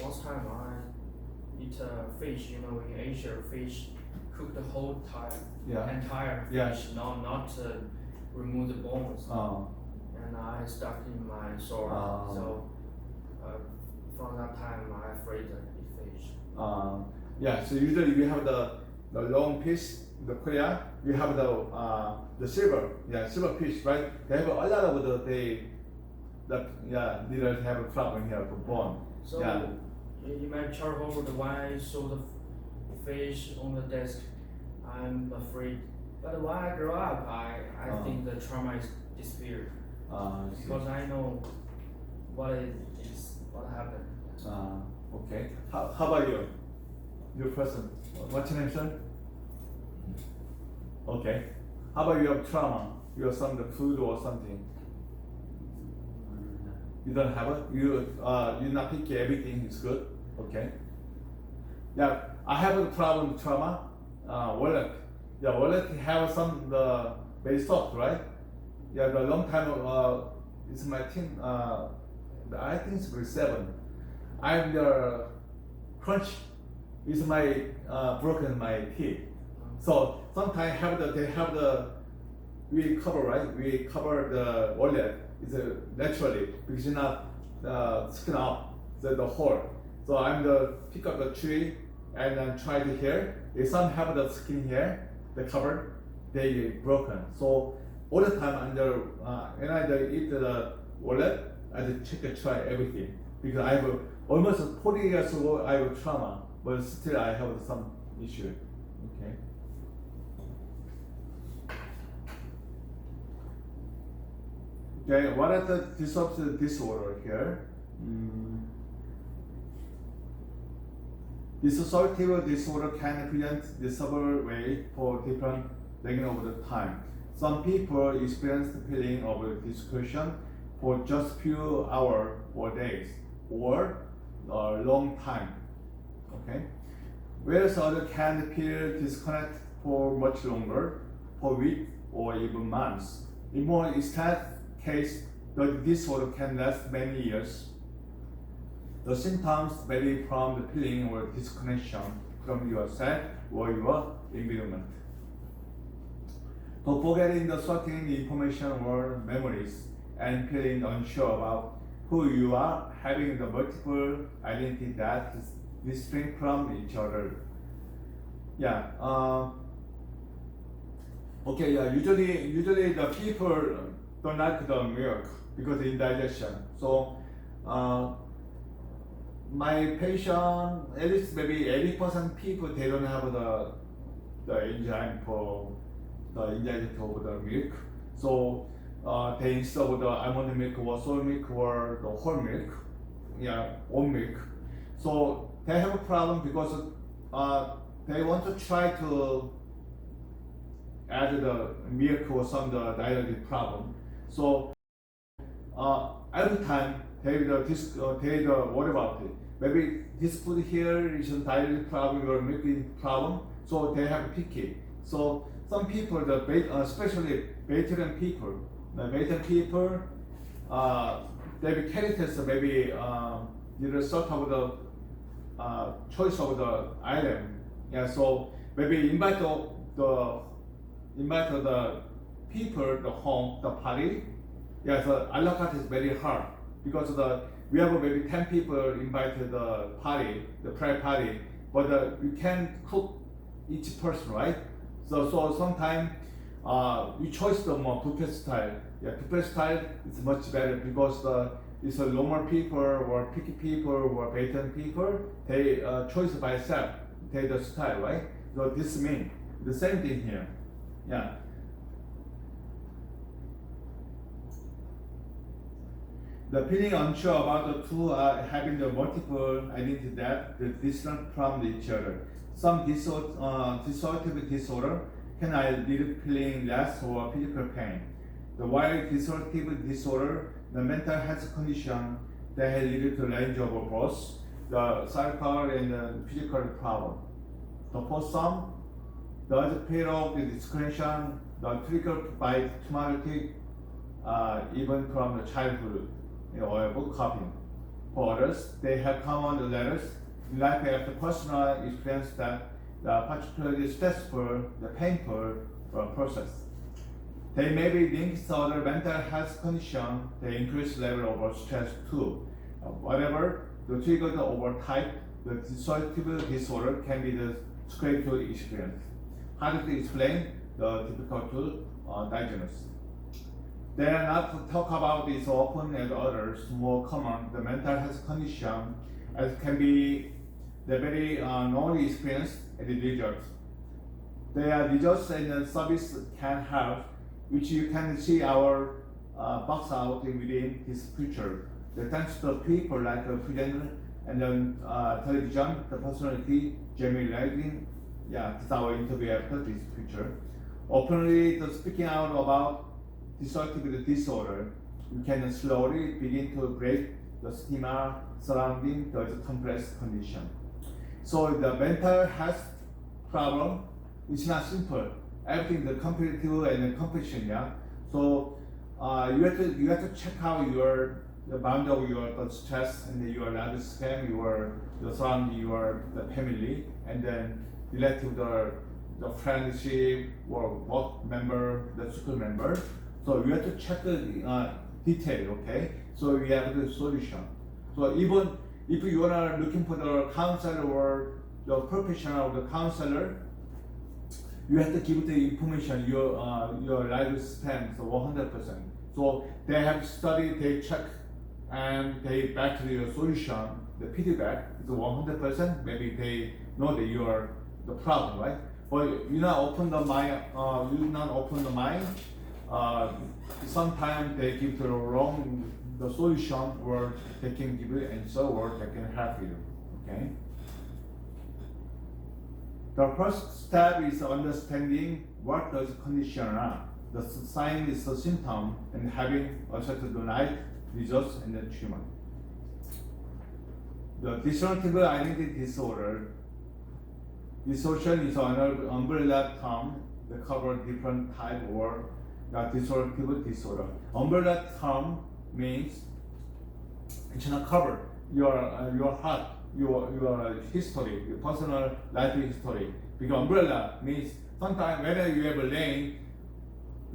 S2: last time I eat fish. You know, in Asia, fish cook the whole entire fish, not remove the bones. And I stuck in my sore. So from that time, I'm afraid to eat fish.
S1: So usually we have the long piece, the Korea. We have the silver, silver fish, right? They have a lot of they didn't have a problem here for bone.
S2: So in my childhood, when I saw the fish on the desk, I'm afraid. But when I grow up, I think the trauma is disappeared because I know what happened.
S1: Okay. How about you? Your person. What's your name, sir? Okay. How about you have trauma? You have some food or something. You don't have it. You not picky. Everything is good. Okay. Yeah, I have a problem with trauma. Wallet. Yeah, wallet have some very soft, right? Yeah, the long time. It's my team. I think it's grade 7. I'm the crunch. It's my broken my teeth. So sometimes we cover, right? We cover the wallet. It's naturally because it's not skin out the hole. So I'm the pick up the tree and then try to here. If some have the skin here, the cover, they broken. So all the time when I eat the wallet, I try everything because I have almost 40 years ago I have trauma, but still I have some issue. Okay. Okay, what are the dissociative disorder here? Dissociative disorder can present the several ways for different length of the time. Some people experience the feeling of dissociation for just few hours or days or a long time. Okay, whereas others can feel disconnect for much longer, for weeks or even months. In more extreme case, the disorder can last many years. The symptoms vary from the feeling or disconnection from yourself or your environment. For forgetting the certain information or memories and feeling unsure about who you are, having the multiple identity that is distinct from each other. Usually the people don't like the milk because of indigestion. So my patient, at least maybe 80% people, they don't have the enzyme for the ingestion of the milk. So they instead of the almond milk or soy milk or the whole milk, oat milk. So they have a problem because they want to try to add the milk or some the dietary problem. So every time they what about it? Maybe this food here is a dietary problem or milk problem. So they have picky. So some people, especially vegetarian people, they be characters maybe the result of the choice of the item. So maybe invite the people, the home, the party. So a la carte is very hard because we have maybe 10 people invited the party, the prayer party, but we can't cook each person, right? So sometimes we choose the more buffet style. Buffet style is much better because it's a normal people or picky people or vegetarian people. They choose by self. They the style, right? So this means the same thing here. The feeling unsure about the two are having the multiple identity that are distant from each other. Some dissociative disorder can lead feeling less or physical pain. The while dissociative disorder, the mental health condition that lead to range of both the psychical and the physical problem. So for some, the period of the disconnection, the triggered by traumatic, even from the childhood, or book copying. For others, they have common letters in life after personal experience that the particularly stressful, the painful process. They may be linked to other mental health condition, the increased level of stress too. Whatever the trigger over type, the dissociative disorder can be the spiritual experience. Hard to explain, the difficult to diagnose. They are not to talk about this often as others, more common, the mental health condition, as can be the very known experience and the results. Their results and the service can help, which you can see our box out within this picture. The thanks to the people like the presenter and then television, the personality, Jamie Lighting, this is our interview after this picture. Openly speaking out about dissociative disorder, you can slowly begin to break the stigma surrounding the complex condition. So the mental health problem is not simple. Everything the competitive and the competition, So you have to check out the bound of the stress and your life span, your surrounding, the family, and then relative the friendship or work member, the school member. So you have to check the detail, okay? So we have the solution. So even if you are looking for the counselor or the professional of the counselor, you have to give the information, your lifespan, so 100%. So they have studied, they check, and they back to your solution, the feedback is 100%. Maybe they know that you are the problem, right? But you not open the mind. Sometimes they give the wrong the solution, or they can give you answer, or they can help you. Okay. The first step is understanding what the condition are. The sign is the symptom, and having accepted the right results and the treatment. The dissociative identity disorder. Dissociation is another umbrella term that covers different type or dissociative disorder. Umbrella term means it's not cover your heart, your history, your personal life history. Because umbrella means sometimes when you have a lane,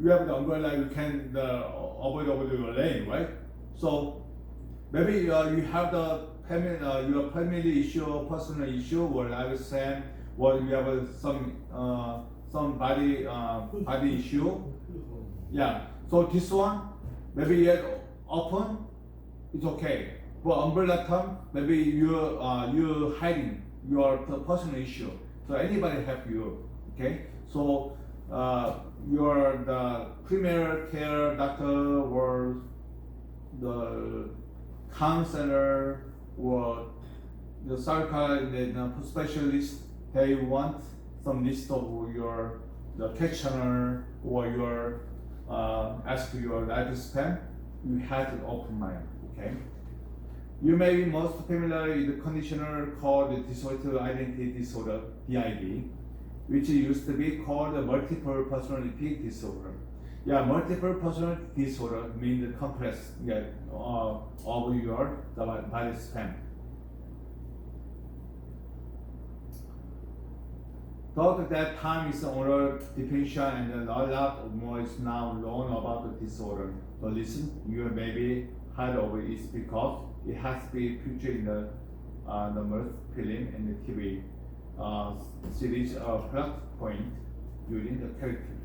S1: you have the umbrella, you can avoid your lane, right? So maybe you have the family, your family issue, personal issue, or lifespan, or you have some body issue. Yeah. So this one, maybe yet open, it's okay. But umbrella term, maybe you hiding your personal issue. So anybody help you, okay? So you're the primary care doctor or the counselor or the psychiatrist specialist. They want some list of the questionnaire or your ask your lifespan. You have an open mind, okay? You may be most familiar with the conditioner called dissociative identity disorder, DID, which used to be called multiple personality disorder. Yeah, multiple personality disorder means the complex of your body span. Though at that time is oral depression and a lot more is now known about the disorder. But listen, you may be heard of it because it has been featured in the numerous film and the TV series of plot point during the character.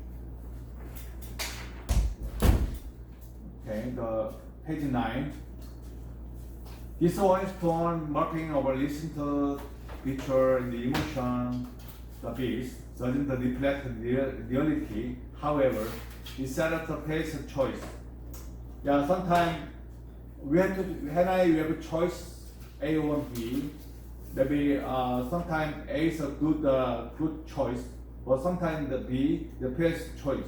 S1: Okay, the page 9. This one is torn marking over listen to picture and the emotion, the beast doesn't reflect reality. However, it set up the place of choice. Yeah, sometimes we have a choice A or B. Maybe sometimes A is a good choice, but sometimes the B the best choice.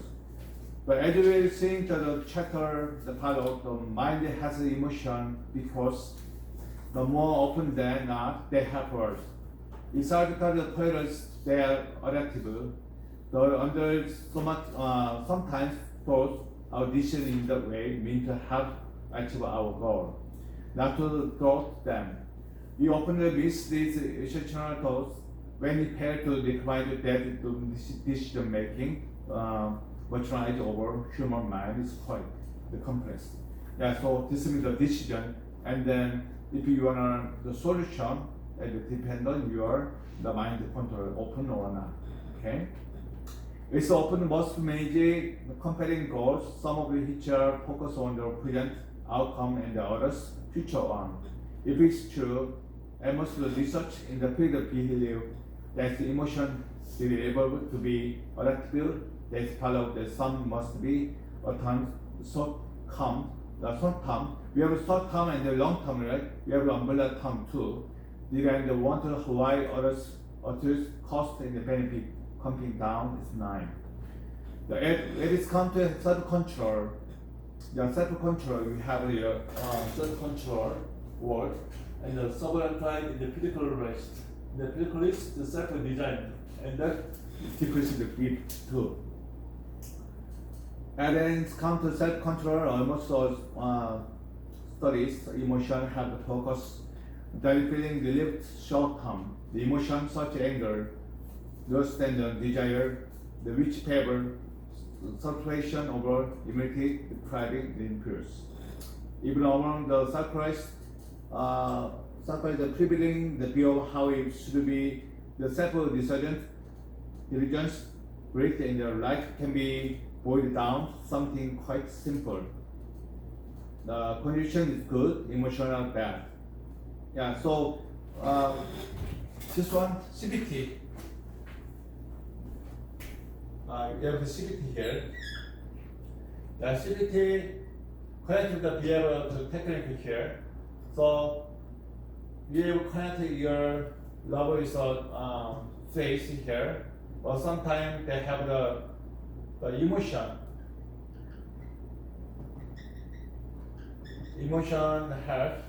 S1: But as we will see in the chapter, the pilot, the mind has an emotion because the more often than not they help us. It's because the parents they are adaptable. Though under so much sometimes thoughts our decision in that way mean to help achieve our goal, not to thwart them. We often miss these essential thoughts when we fail to recognize that decision making materialize over human mind is quite complex. Yeah, so this is the decision, and then if you want the solution, it depends on the mind control, open or not. Okay. It's often most manage comparing goals. Some of which are focus on the present outcome and the others future one. If it's true, I must do research in the field of behavior that the emotion will be able to be adaptable. That's part of the some must be a time short term. The short term we have a short term and the long term, right? We have the umbrella term too. And the want to why others cost and the benefit coming down is 9. It is come to self-control. The self-control, you have your self-control word, and the subordinate in the physical rest. The physical rest, the self-design, and that decreases the grip too. And then it's come to self-control, almost all studies, emotion have the focus. That feeling relieved short term. The emotion such anger, lust and desire, the which favor circulation over immunity, depriving the impulse. Even among the psychologists, the prevalent the view of how it should be the self-diligence, great in their life can be boiled down something quite simple. The condition is good, emotional bad. Yeah, so this one, CBT. You have the CBT here. The CBT connected the behavioral technique here. So you have connected your level is face here, or sometimes they have the emotion. Emotion health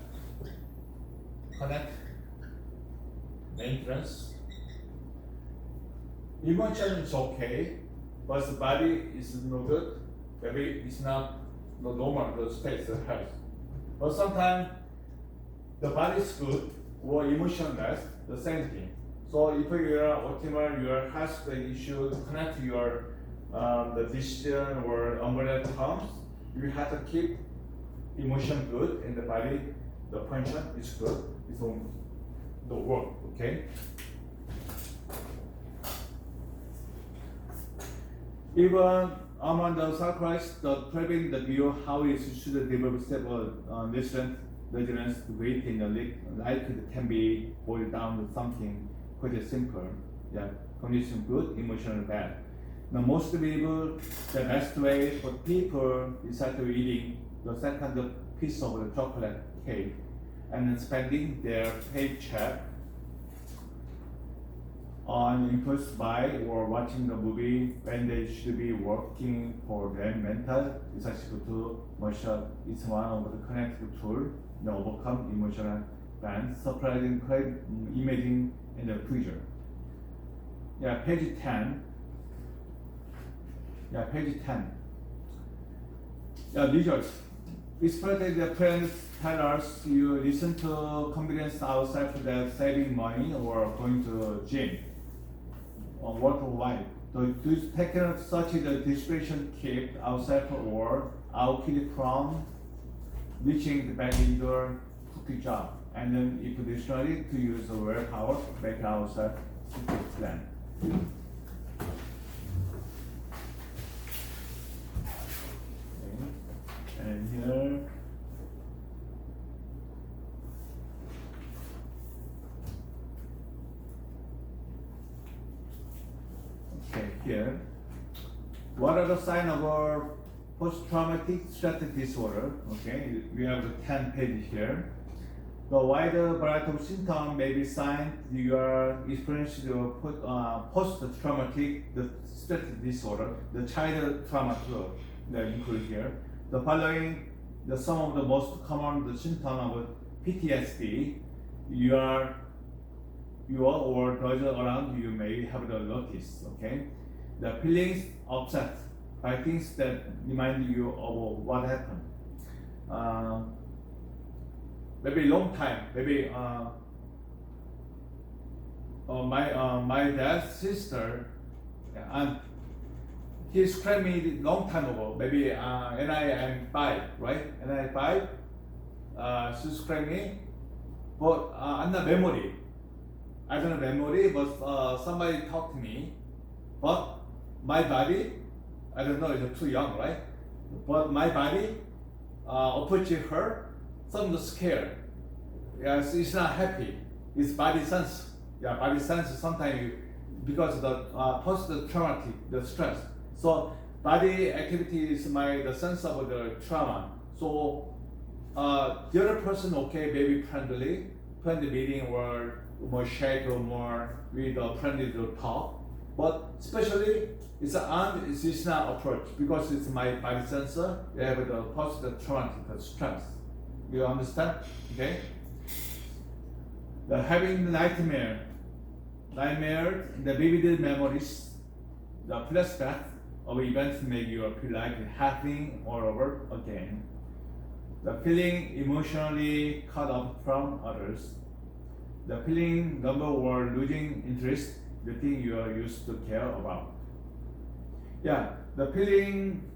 S1: connect maintenance. Emotion is okay, but the body is no good. Maybe it's not the normal the state of health. But sometimes the body is good or emotionless, the same thing. So if you are optimal, your health issue connect to your the decision or umbrella terms, you have to keep emotion good in the body, the function is good, it's on the work, okay? Even among the sarcoids, the preventing the view how it should develop stable resilience weight in the leg, like it can be boiled down to something quite simple. Yeah, condition good, emotional bad. The most people, the best way for people is after eating the second piece of the chocolate cake and then spending their paycheck on impulse buy or watching the movie when they should be working for them mental is actually to martial is one of the connected tool to overcome emotional ban, surprising imaging in the future. Yeah, page 10. Yeah, page 10. Yeah, results. Expected the friends tell us you listen to convenience outside that saving money or going to gym or work of life. Do you take care of such a distribution keep outside or out from reaching the back indoor cookie job? And then if additionally to use the willpower back outside plan. And here, okay, here, what are the signs of our post-traumatic stress disorder? Okay, we have the 10 page here. The wide variety of symptoms may be signs you are experiencing post-traumatic stress disorder, the child trauma too, that include here. The following, some of the most common symptoms of PTSD, you or those around you may have the notice, okay? The feelings upset by things that remind you of what happened. Maybe long time, maybe my dad's sister, and he screamed me long time ago, maybe when I am 5, right? When I am 5, she screamed me, but I'm not memory. I don't have memory, but somebody talked to me. But my body, I don't know, it's too young, right? But my body approaching her, some scared. Yes, it's not happy. It's body sense. Yeah, body sense sometimes because of the post-traumatic, the stress. So body activity is the sense of the trauma. So the other person, okay, maybe friendly meeting or more shake or more with a friendly talk. But especially it's not approach because it's my body sensor. You have the post-traumatic stress. You understand? Okay. The having the nightmare, the vivid memories, the flashback of events make you feel like happening all over again. The feeling emotionally cut off from others. The feeling number one losing interest, the thing you are used to care about. Yeah, the feeling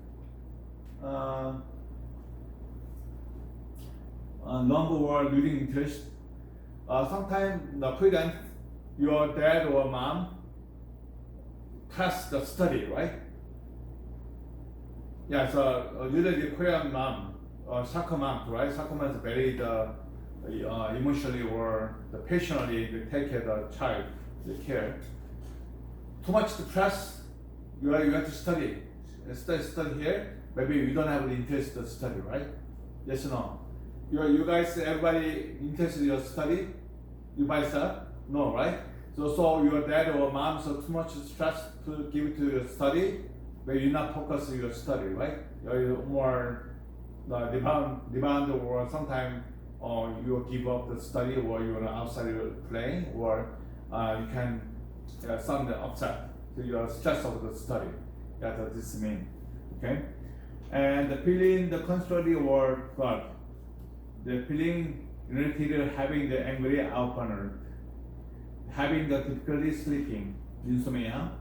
S1: number one losing interest. Sometimes the parent, your dad or mom, pass the study, right? Yeah, so usually Korean mom, soccer mom, right? Soccer mom is very emotionally or passionately take care of the child, the care. Too much stress, you have to study here. Maybe you don't have the interest to study, right? Yes or no? You guys, everybody interested in your study? You by yourself? No, right? So your dad or mom, so too much stress to give to your study, but you're not focused on your study, right? You're more demand or sometimes you give up the study or you're outside playing or you can something upset. So you're stressed of the study. That's what this means. Okay? And the feeling, the contrary or God. The feeling irritated, having the angry outburner, having the difficulty sleeping, insomnia,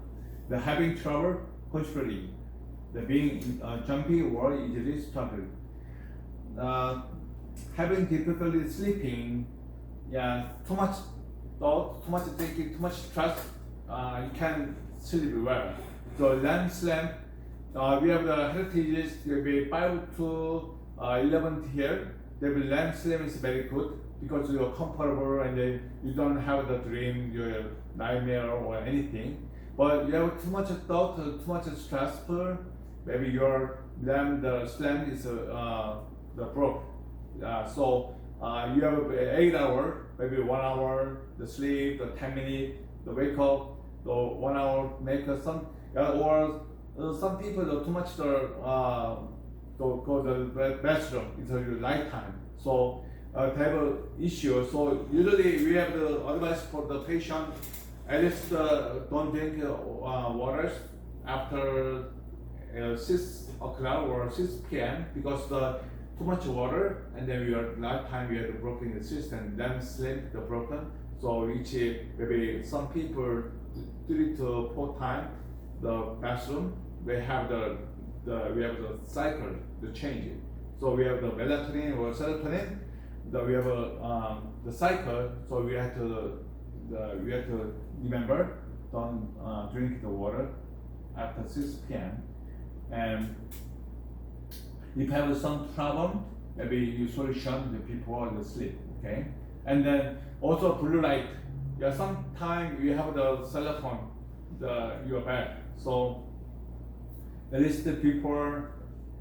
S1: the having trouble concentrating, the being jumpy or easily startled, having difficulty sleeping, too much thought, too much thinking, too much stress, you can't sleep well. So REM sleep, we have the heritages, there will be 5 to 11 here. The REM sleep is very good because you're comfortable and then you don't have the dream, your nightmare or anything. But you have too much thought, too much stressful, maybe your REM, the sleep is the broke. So you have 8 hours, maybe 1 hour, the sleep, the 10 minutes, the wake up, the 1 hour make some, or some people do too much go to the restroom. It's a lifetime. So they have an issue. So usually we have the advice for the patient, at least don't drink waters after 6 o'clock or 6 p.m. because the too much water and then we are lifetime we have the broken the system, then sleep the broken. So which maybe some people 3 to 4 times the bathroom. We have the cycle to change it. So we have the melatonin or serotonin. We have the cycle. So we have to remember don't drink the water after 6 p.m. And if you have some problem, maybe you solution before the sleep. Okay. And then also blue light. Sometimes you have the cell phone, your bed. So at least before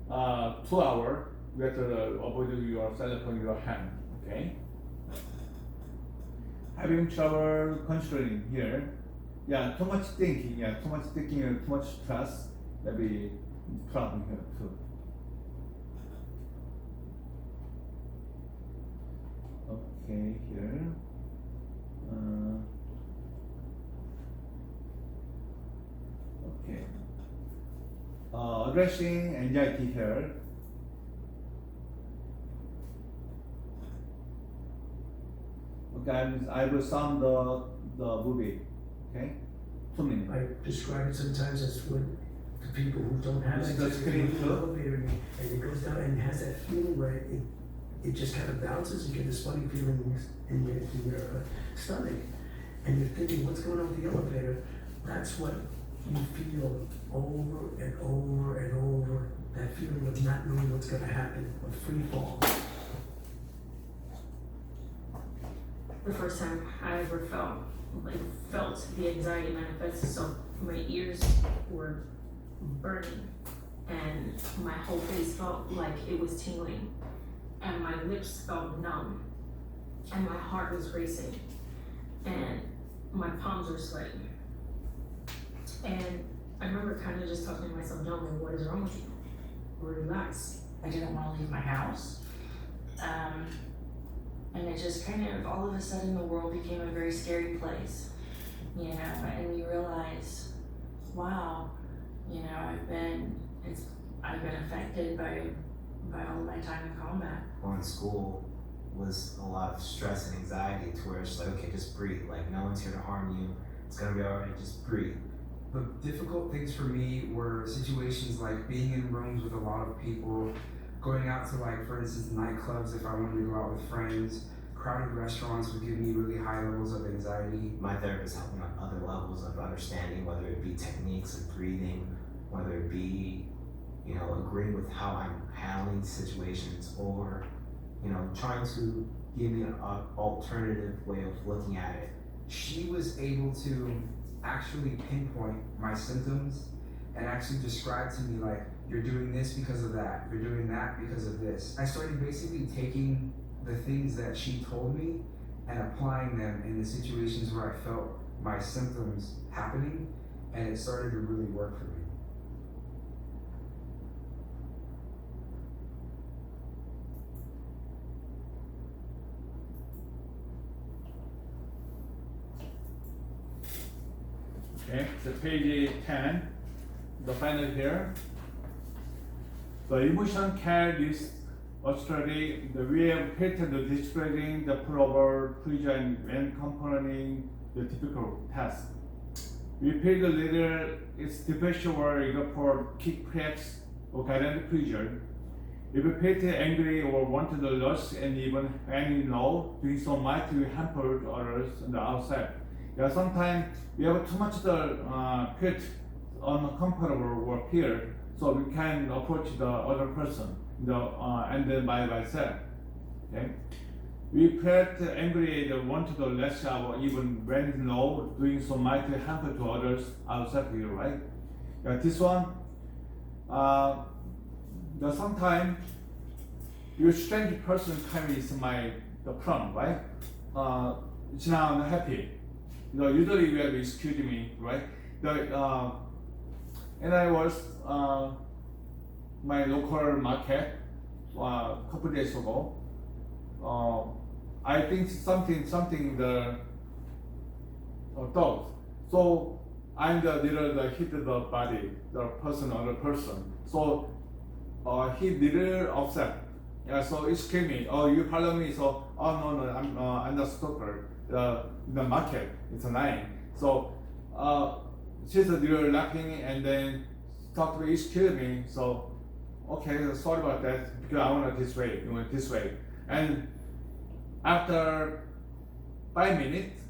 S1: 2 hours, you have to avoid your cell phone in your hand. Okay. Having trouble concentrating here. Too much thinking. Too much thinking and too much stress. Maybe problem here too. Okay, here. Okay. Addressing anxiety here. Okay, I will sum the movie. Okay, 2 minutes.
S3: I describe it sometimes as when the people who don't have
S1: Is
S3: it,
S1: that screen
S3: the
S1: too?
S3: elevator and it goes down and has that feeling where it just kind of bounces. You get this funny feeling in your stomach, and you're thinking, what's going on with the elevator? That's what you feel over and over and over. That feeling of not knowing what's going to happen, of free fall.
S4: The first time I ever felt the anxiety manifest, so my ears were burning and my whole face felt like it was tingling and my lips felt numb and my heart was racing and my palms were sweating. And I remember kind of just talking to myself, no, what is wrong with you? Relax. I didn't want to leave my house. And it just kind of, all of a sudden the world became a very scary place, and you realize, wow, I've been affected by all my time in combat.
S5: Well, in school was a lot of stress and anxiety to where it's like, okay, just breathe. Like, no one's here to harm you. It's gonna be all right, just breathe.
S6: The difficult things for me were situations like being in rooms with a lot of people, going out to, like, for instance, nightclubs if I wanted to go out with friends. Crowded restaurants would give me really high levels of anxiety.
S5: My therapist helped me on other levels of understanding, whether it be techniques of breathing, whether it be, agreeing with how I'm handling situations, or, trying to give me an alternative way of looking at it.
S6: She was able to actually pinpoint my symptoms and actually describe to me, like, you're doing this because of that, you're doing that because of this. I started basically taking the things that she told me and applying them in the situations where I felt my symptoms happening, and it started to really work for me.
S1: Okay, so page 10, the final here. The emotion care is Australia, we have painted the displaying the pullover, prison, and component the typical task. We paid a little, it's differential either for kick cracks or guided prison. If we paid angry or wanted to lust and even any no, doing so might we hamper others on the outside. Yeah, sometimes we have too much the pit uncomfortable or fear, so we can approach the other person, and then by myself. Okay. We felt angry and wanted to lash out even when no, doing so might hamper to others outside here, right? Yeah, this one, sometimes your strange person kind is the problem, right? It's now unhappy. Usually we have excuse me, right? And I was my local market a couple days ago. I think something the dog. So I'm the little hit the body, the person or the person. So he little upset. Yeah, so it screamed me. Oh, you follow me? So no, I'm the stalker. The market it's a line. So she's a little laughing and then talk to me, excuse me. So okay, sorry about that because I want it this way. You want it this way. And after 5 minutes,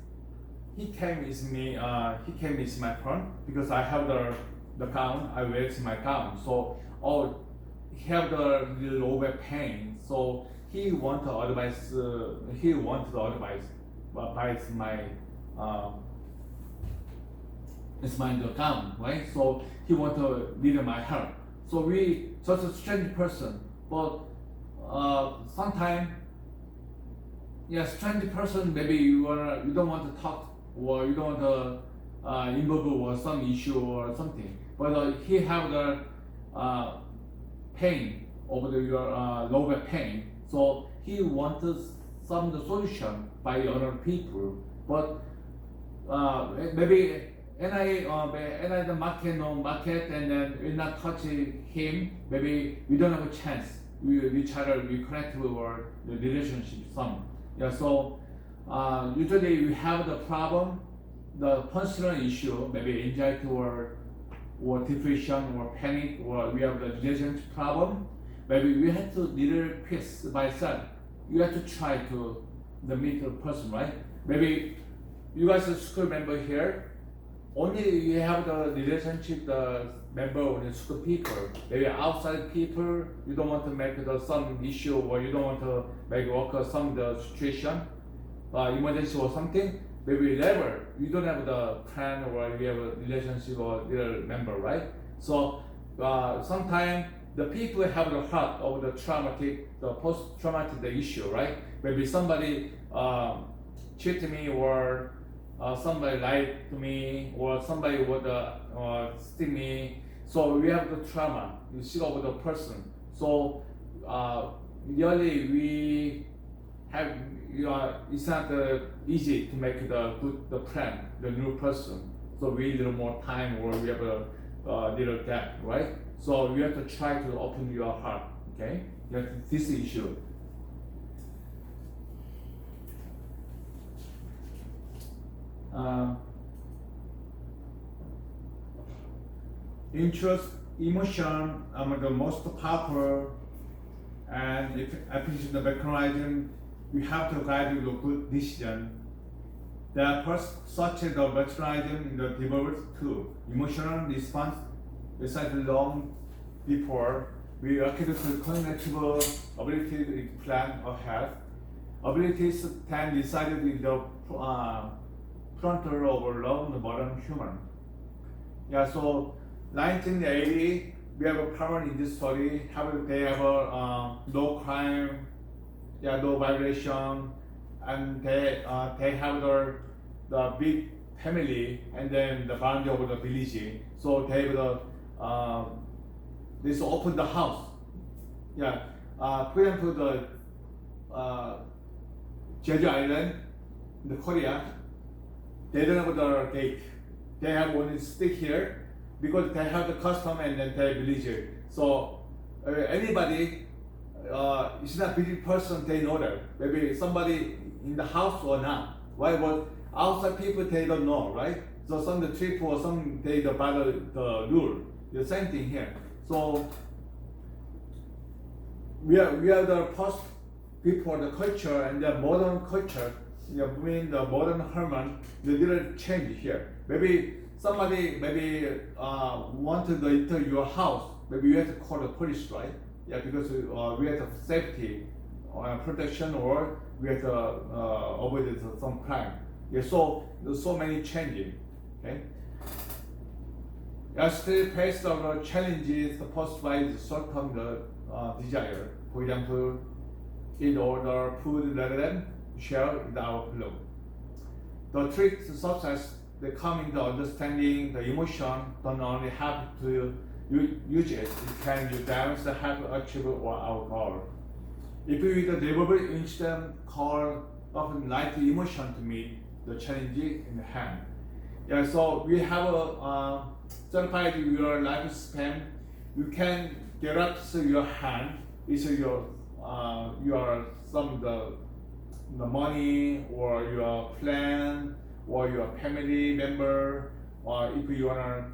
S1: he came with me. He came with my phone because I have the gown. I wear my gown. So he have the little low back pain. So he want to advise. He wanted to advise by my it's my gown, right? So he want to need my help. So we just a strange person, but sometimes. Yeah, strange person. Maybe you don't want to talk or you don't want to involve or some issue or something. But he have the pain over your low back pain. So he wanted some the solution by other people. But maybe and I the market and then we not touch him. Maybe we don't have a chance. We connect with our relationship some. Yeah, so usually we have the problem, the personal issue, maybe anxiety or depression or panic, or we have the relationship problem. Maybe we have to little piece by self. You have to try to meet the person, right? Maybe you guys are school member here. Only you have the relationship, the member with the school people. Maybe outside people, you don't want to make some issue or you don't want to make work some the situation, emergency or something. Maybe never. You don't have the plan or you have a relationship or little member, right? So sometimes the people have the heart of the traumatic, the post-traumatic the issue, right? Maybe somebody cheated me or somebody lied to me or somebody would steal me. So we have the trauma, you see over the person. So really we have, it's not easy to make the plan, the new person. So we need a little more time or we have a little gap, right? So you have to try to open your heart, okay? This issue. Interest, emotion are the most powerful, and if appreciate the mechanism, we have to guide you to good decision. There are first such as the mechanism in the developed too. Emotional response decided long before we acquire cognitive ability to plan ahead. Abilities can decided in the frontal overload the modern human. Yeah, so 1980, we have a power in this story. They have no crime, no violation, and they have the big family, and then the boundary of the village. So they have this open the house. Yeah, for example, the Jeju Island, the Korea, they don't have the gate. They have only stick here because they have the custom and then they village. So anybody it's not busy person, they know that. Maybe somebody in the house or not. Why? But outside people, they don't know, right? So some the trip or some they the by the rule. The same thing here. So we are the first before the culture and the modern culture. Between the modern Herman, the little change here. Maybe somebody want to go into your house. Maybe you have to call the police, right? Yeah, because we have to safety protection, or we have to avoid some crime. Yeah, so there's so many changing. Okay. I still face the challenges posed by the short-term desire. For example, eat order food rather than share with our flow. The tricks such as the coming, the understanding, the emotion don't only have to use it, it can you balance the help achieve our goal. If we deliver instant call often light emotion to meet the challenge in hand. Yeah, so we have a certified your lifespan. You can get up to your hand. It's your some of the money or your plan or your family member, or if you wanna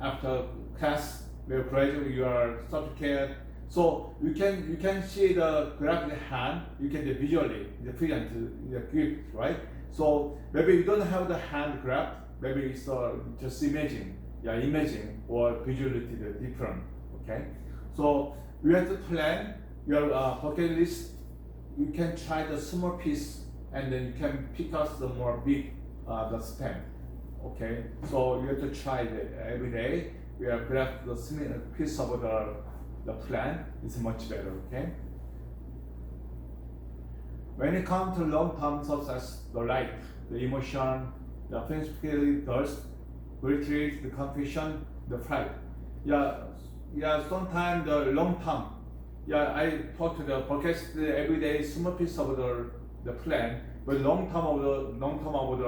S1: after class will graduate your certificate. So you can see the graphic hand. You can visually the present the grip, right? So maybe you don't have the hand graph. Maybe it's just imagine, or visuality the different. Okay, so you have to plan your bucket list. You can try the small piece, and then you can pick up the more big the stem. Okay, so you have to try it every day. We have graph the small piece of the plan. It's much better. Okay. When it comes to long-term success, the light, the emotion, the physically thirst, retreat, the confusion, the fright. Sometimes the long-term. I talk to the podcast every day, small piece of the plan, but long-term of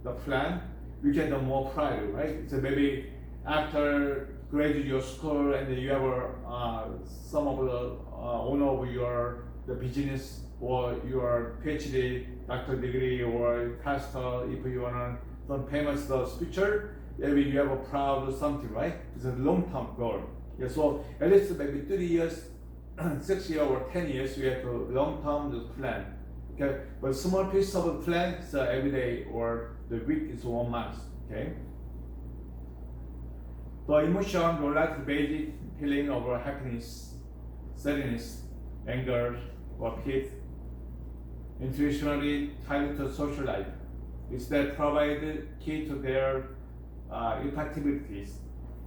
S1: the plan, we get the more pride, right? So maybe after graduate your school and you have some of the owner of the business, or your PhD, doctor degree, or pastor, if you want some famous speaker, maybe you have a proud something, right? It's a long-term goal. Yeah, so at least maybe 30 years, 6 years or 10 years, you have a long-term plan. Okay, but small piece of a plan is every day, or the week is 1 month. Okay. The emotion relates to basic feeling of happiness, sadness, anger, or peace. Intuitionally tied to social life. Is that provide key to their effectivities.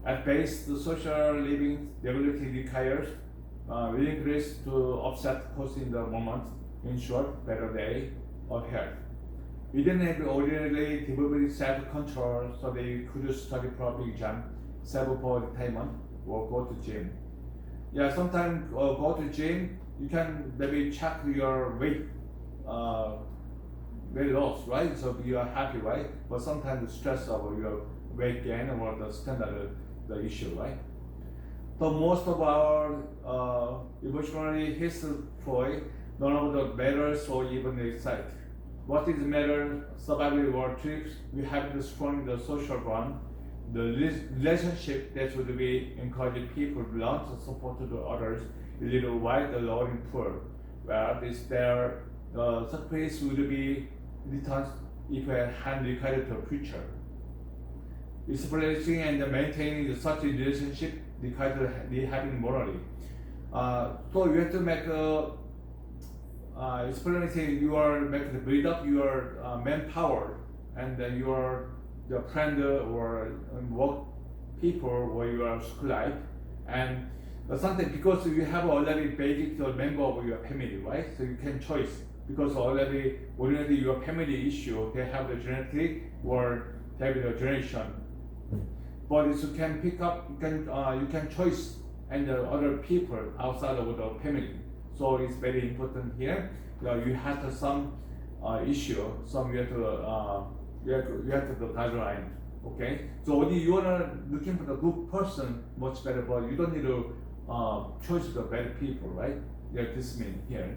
S1: At base, the social living regularity requires willingness to offset costs in the moment, ensure better day of health. We didn't have ordinarily developed self-control, so they could study for exam, self-retirement, or go to gym. Yeah, sometimes go to gym, you can maybe check your weight loss, right? So you are happy, right? But sometimes the stress of your weight gain or the standard the issue, right? So most of our evolutionary history, none of the matters or even the excite. What is matter? Survival war trips. We have to strong the social bond, the relationship that would be encouraging people to learn to support to the others. A little wide the learning pool, where this there the surface would be returns if a hand required to a future. Establishing and maintaining such a relationship requires having morally. So you have to make experimenting make the build up your manpower, and then the friend or work people or your school life, and something because you have already basic member of your family, right? So you can choice because already your family issue, they have the genetic or they have the generation. But if you can pick up, you can choice and the other people outside of the family. So it's very important here. You have some issue, some you have to the guideline. Okay. So when you are looking for the good person, much better, but you don't need to choose the better people, right? Yeah, this means here.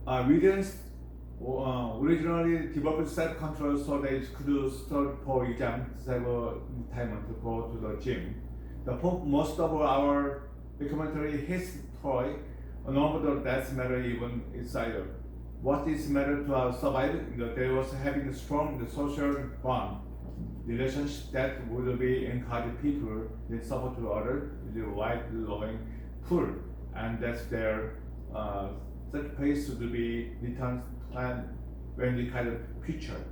S1: Williams originally developed self-control so they could study for exam, save time to go to the gym. Most of our documentary history, none of the deaths matter even inside. What is matter to our survival? They was having a strong social bond, relationship that would be encourage people they support to others with a wide loving pool, and that's their such place to be returned and when we kind of picture.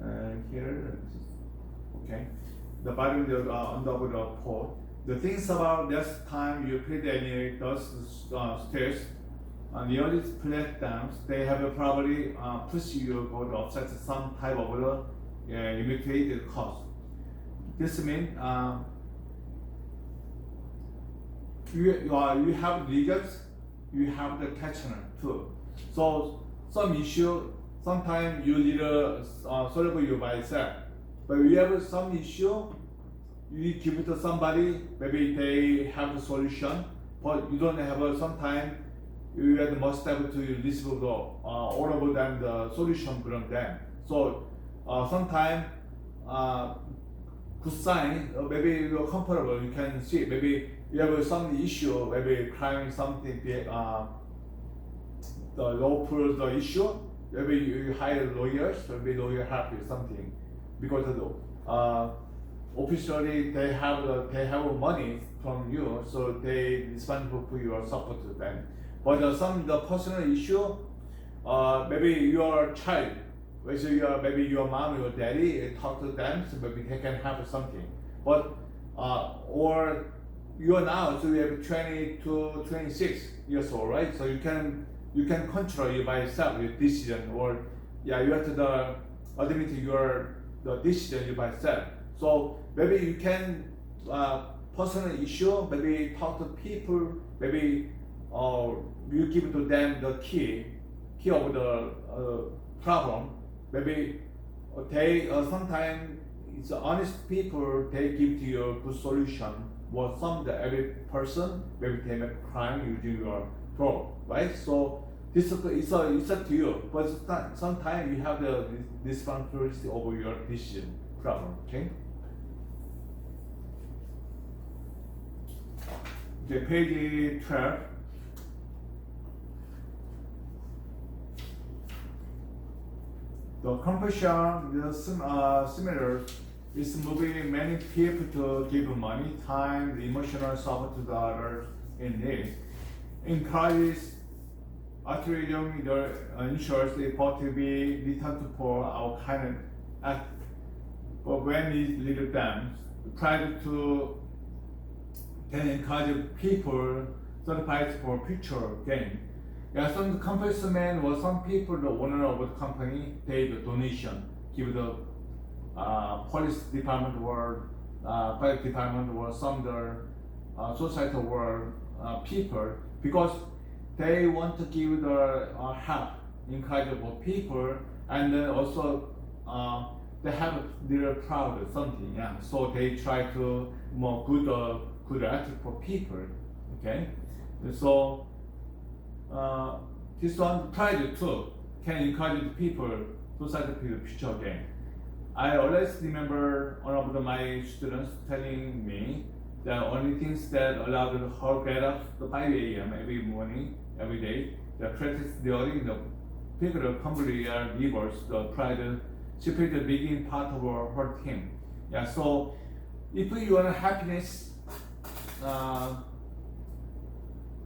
S1: And here, okay, the bottom on top of the pole. The things about this time you put any those stairs on the only platforms, they have a probably push you go to offset some type of limited cost. This means you have regions, you have the catchment too. So some issue, sometimes you need to solve you by yourself. But you have some issue, you give it to somebody, maybe they have the solution, but you don't have sometimes you must have to receive the all of them the solution from them. So sometimes good sign, maybe you're comfortable, you can see maybe you have some issue, maybe climbing something, the law pulls the issue, maybe you hire lawyers, maybe lawyer help you something, because officially they have money from you, so they responsible for your support to them. But the personal issue, maybe your child, whether maybe your mom or your daddy, talk to them, so maybe they can help something. But or you are now, so you have 20 to 26 years old, right? So you can control it by yourself, your decision, or you have to admit your the decision by yourself. So maybe you can personal issue, maybe talk to people, maybe you give to them the key of the problem. Maybe they sometimes it's honest people, they give to you a good solution. Or every person maybe they make crime using your phone, right? So this it's up to you. But sometimes you have the responsibility over your decision problem. Okay. Okay, page 12. The competition is similar. It's moving many people to give money, time, emotional support to the others in need. Encourages altruism ensures the effort to be returned for our kind of act. But when it little them, try to can encourage people certified for future gain. Yeah, some companiesmen or some people, the owner of the company, pay the donation, give the police department or fire department or some the society or people, because they want to give the help, encourage people, and then also they have they're proud of something, yeah. So they try to more good attitude for people, okay. So this one pride too can encourage people, society people future gain. I always remember one of my students telling me the only things that allowed her get up to 5 a.m. every morning, every day, the practice during the figure humbly rivers, the pride, she played the beginning part of her team. Yeah, so if you want happiness,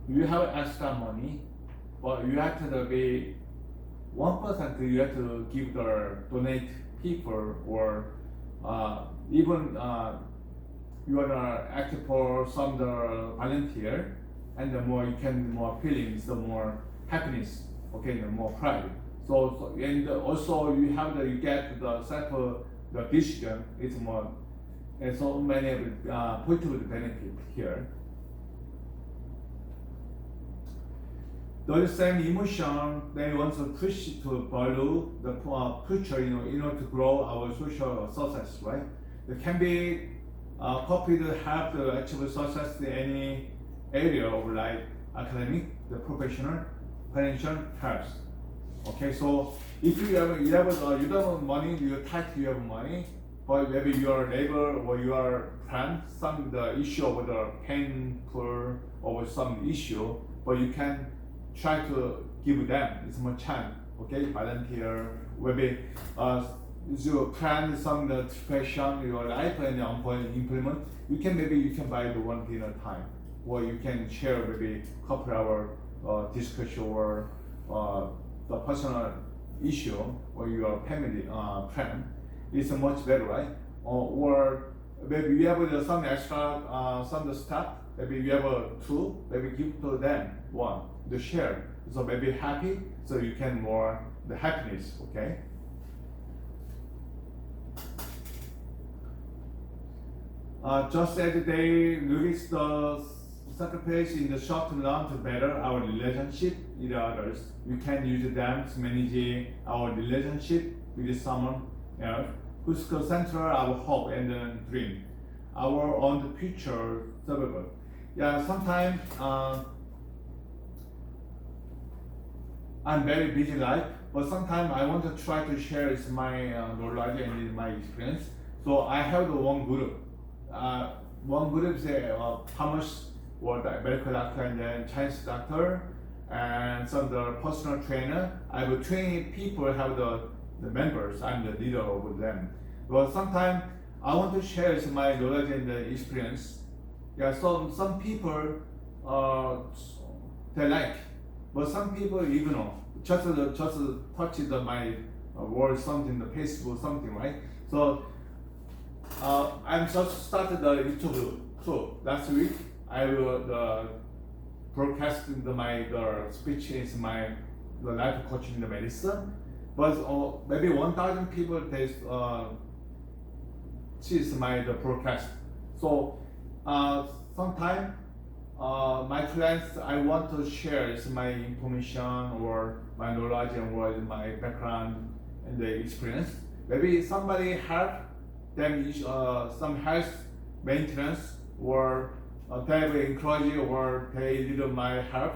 S1: you have extra money, but you have to be 1%. You have to give donate people, or even you wanna act for some volunteer, and the more you can more feelings, the more happiness, okay, the more pride. So and also you have you get the self the decision. It's more, and so many positive benefit here. Those same emotion they want to push to value the future, in order to grow our social success, right? It can be copied to help to achieve success in any area of life, academic, the professional, financial, health. Okay, so if you don't have money, you have money, but maybe your neighbor or your friend, some the issue of the painful or some issue, but you can try to give them some chance. Okay, volunteer, maybe you plan some the passion your life and implement. You can buy the one dinner time, or you can share maybe couple hour discussion or the personal issue or your family friend. It's much better, right? Or maybe you have some extra some stuff. Maybe you have two. Maybe give to them one to share. So maybe happy. So you can more the happiness. Okay. Just as they release the sacrifice in the short run to better our relationship with others, we can use them to manage our relationship with someone else who's the center of hope and dream, our own future survival. Yeah, sometimes I'm very busy life, but sometimes I want to try to share my knowledge and my experience. So I have the one group. One group say Thomas or the medical doctor and then Chinese doctor and some the personal trainer. I have 20 people have the members. I'm the leader of them. But sometimes I want to share my knowledge and the experience. Yeah, some people they like, but some people ignore. Just touch my word something, the Facebook something, right? So I'm just started the YouTube too. Last week I will broadcasting the speech is the life coaching in the medicine, but maybe 1,000 people they sees the broadcast. So sometime my clients I want to share my information or my knowledge or my background and the experience. Maybe somebody help them some health maintenance or they will encourage or they need my help.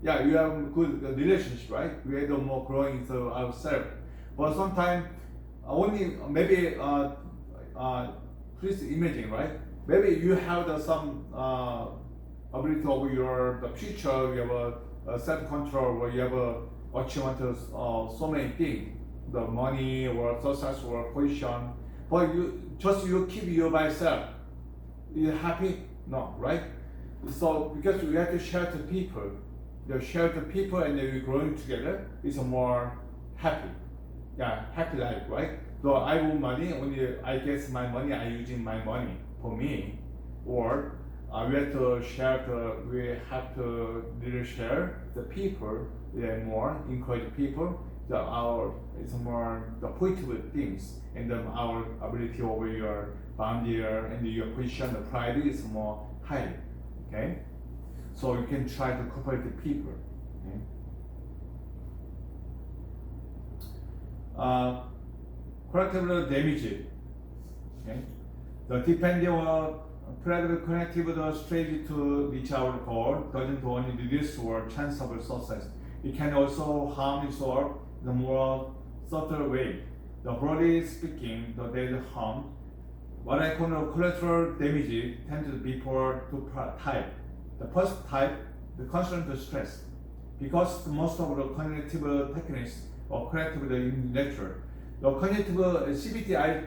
S1: Yeah, you have good relationship, right? We are more growing so ourselves. But sometimes only maybe please imagine, right? Maybe you have some ability over the future. You have a self-control, or you have a achievement of so many things, the money or success or position. But you keep you by yourself. You happy? No, right? So because we have to share to people, and then we're growing together. It's a more happy, happy life, right? So I want money. Only I get my money. I using my money for me, or we have to share. We have to really share the people. More encourage people. It's more the positive things, and then our ability over your boundary and your position, the pride is more high. Okay, so you can try to cooperate with people. Okay. Collateral damage. Okay, the depending on collateral connective strategy to reach our goal doesn't only reduce our chance of success. It can also harm yourself the more subtle way. The broadly speaking, the daily harm. What I call collateral damage tends to be for two types. The first type, the constant stress, because most of the cognitive techniques or cognitive in nature. The cognitive CBT, I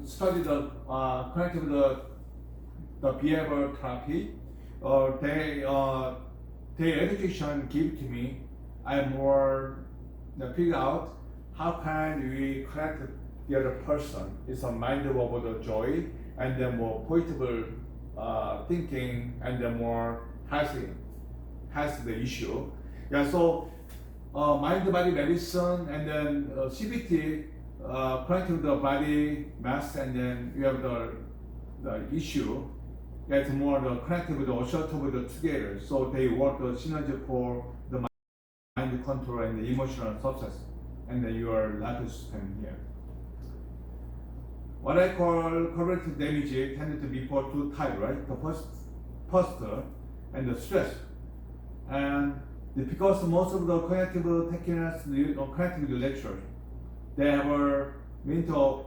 S1: studied the cognitive the behavioral therapy. Their education give to me. I more figure out how can we correct the other person. It's a mind over the joy and then more positive thinking and then more has the issue. Yeah, so mind body medicine and then CBT connecting the body mass and then you have the issue. It's more the connected with the assertive together. So they work the synergy for the mind control and the emotional success and then your life system here. what I call corrective damage tended to be for two types, right? The first and the stress. And because most of the cognitive techniques, cognitive lectures, they have a mean to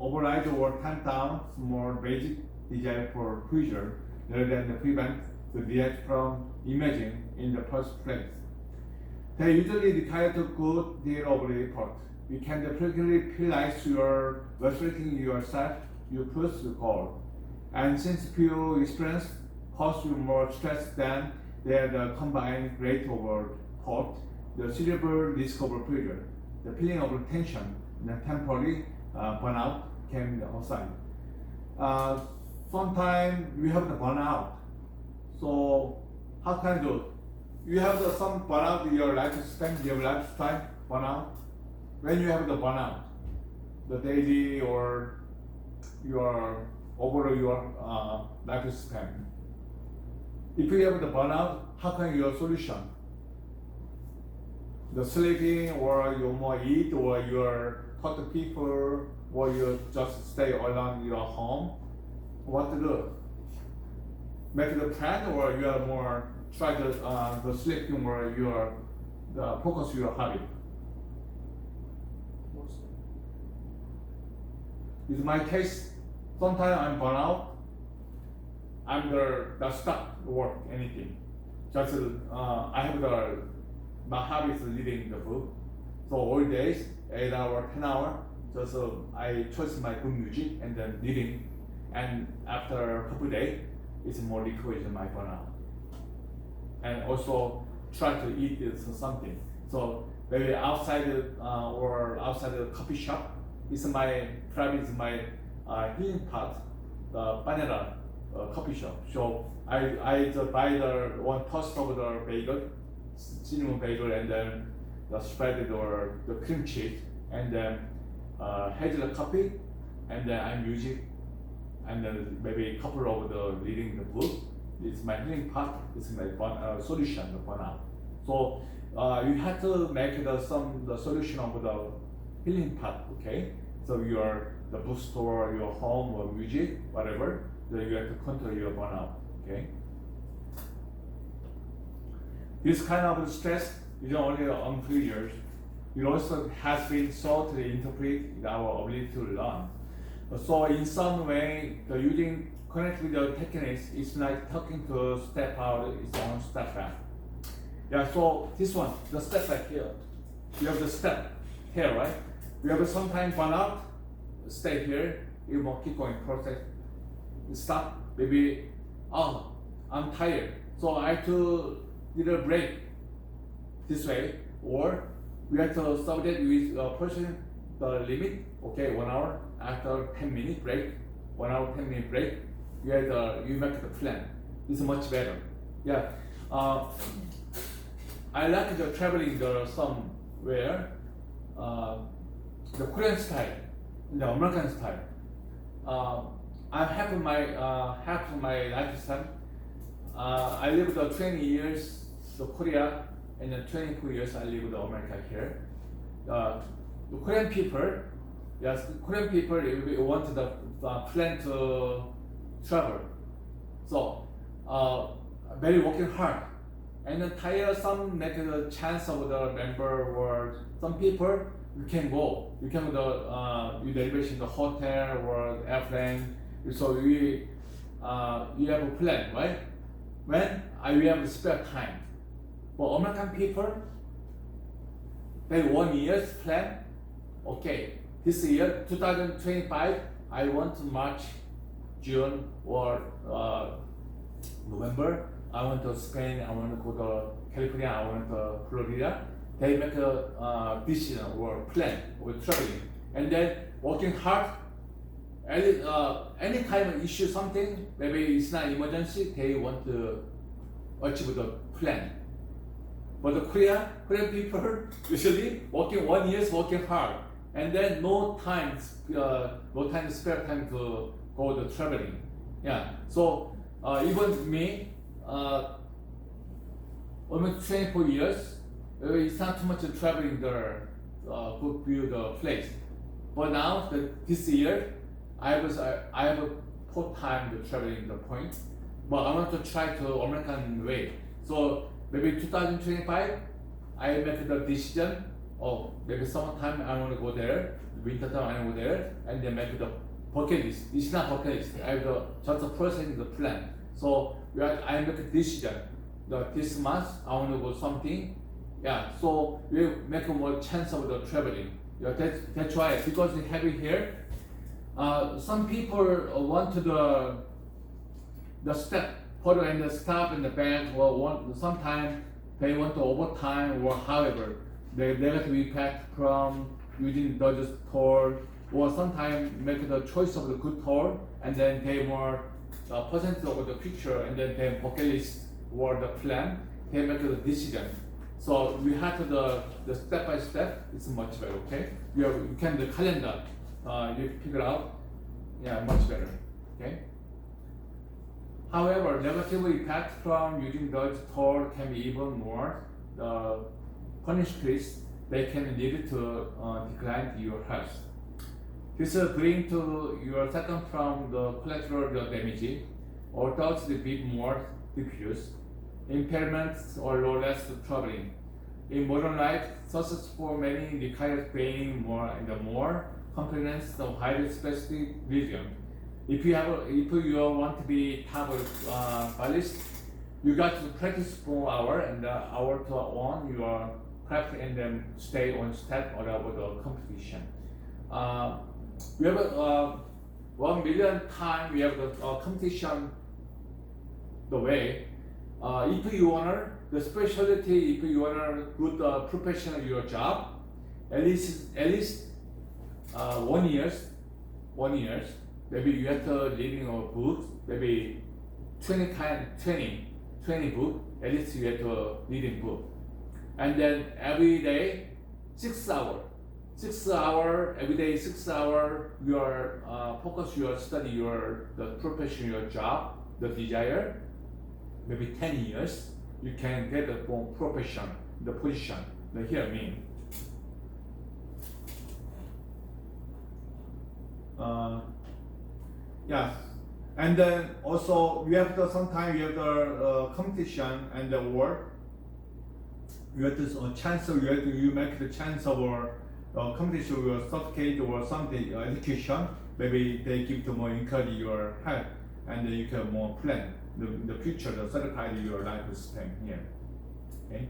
S1: override or tamp down more basic desire for pleasure rather than to prevent the react from imaging in the first place. They usually require a good deal of effort. You can definitely realize your restricting yourself, you push the goal. And since few experience cause you more stress than the combined rate of thought, the cerebral risk of pleasure, the feeling of tension, and temporary burnout came outside. Sometimes we have the burnout. So how can I do it? You have some burnout in your lifespan, your lifestyle burnout. When you have the burnout, the daily or your overall your lifespan. If you have the burnout, how can your solution? The sleeping or you more eat or you talk to people or you just stay alone in your home. What to do? Make the plan or you are more try the sleeping or you are the focus your hobby. In my case, sometimes I'm burn out. I'm the stuck work anything. Just I have my hobby is reading the book. So all days, 8 hours, 10 hours, just I choose my good music and then reading. And after a couple of days, it's more recovery than my burnout. And also try to eat something. So maybe outside or outside the coffee shop, it's my private, it's my healing part, the banana coffee shop. So I just buy the one toast of the bagel, cinnamon bagel, and then the spread or the cream cheese, and then hazelnut coffee, and then I'm using, and then maybe a couple of the reading the book. It's my healing part. It's my solution for now. So you have to make the solution of the healing part. Okay. So your the bookstore, your home or music, whatever. Then you have to control your burnout. Okay. This kind of stress is not only on pleasures. It also has been sought to interpret our ability to learn. So in some way, the using connect with the techniques is like talking to step out its own step back. Yeah, so this one, the step back here. You have the step here, right? You have sometimes burn out, stay here, you will keep going process. Stop, maybe, oh, I'm tired. So I have to need a break this way, or we have to solve it with pushing the limit, okay, 1 hour, after 10-minute break, 1 hour, 10-minute break, you make the plan. It's much better. Yeah, I like the traveling somewhere, the Korean style, the American style. I'm half of my lifetime. I lived 20 years in Korea, and then 22 years I lived in America here. The Korean people, yes, Korean people want the plan to travel. So very working hard, and then tire some make the chance of the member or some people you can go with the reservation the hotel or airplane. So you have a plan, right? When we have spare time. For American people, they 1 year's plan. Okay, this year 2025, I want to March, June or November. I want to Spain. I want to go to California. I want to Florida. They make a decision or plan with traveling, and then working hard. Any kind of issue, something maybe it's not emergency. They want to achieve the plan. But the Korean people usually working 1 year, working hard, and then no time spare time to go to traveling. Yeah. So even me, almost 24 years, it's not too much traveling there, to view the place. But now this year, I have a full time to traveling the point, but I want to try to American way. So maybe 2025, I make the decision. Oh, maybe summertime I want to go there, winter time I want to go there, and then make the bucket list. It's not bucket list. I have just a processing the plan. So I make a decision. This month I want to go something. Yeah. So we make a more chance of the traveling. Yeah, that's why, because we have it here. Some people want to the step further and the stop in the bank, or sometimes they want to overtime, or however the negative impact from using Dodge's toll, or sometimes make the choice of the good toll and then they more percentage of the future, and then they bucket list or the plan, they make the decision. So we have to the step by step. It's much better. Okay, you can the calendar. You figure out. Yeah, much better. Okay. However, negative impact from using Dodge toll can be even more. The punished case, they can lead to decline your health. This bring to your second from the collateral damage, or thoughts a bit more diffuse, impairments or low less troubling. In modern life, success for many requires paying more and more components of highly specific region. If you want to be top finalist, you got to practice for hour and hour to on your craft and then stay on step or about the competition. We have 1 million times we have the competition the way. If you want the specialty, if you want a good professional your job, at least 1 year, maybe you have to reading a book, maybe 20 book, at least you have to reading book. And then every day, 6 hours. 6 hours, every day 6 hours, you are focus your study, the profession, your job, the desire, maybe 10 years, you can get the profession, the position, the hear me. Yeah, and then also you have to sometimes you have the competition and the work. You have to chance of you make the chance of competition your certificate or something education. Maybe they give to more encourage your health, and then you can more plan the future, the certified your lifespan here. Okay.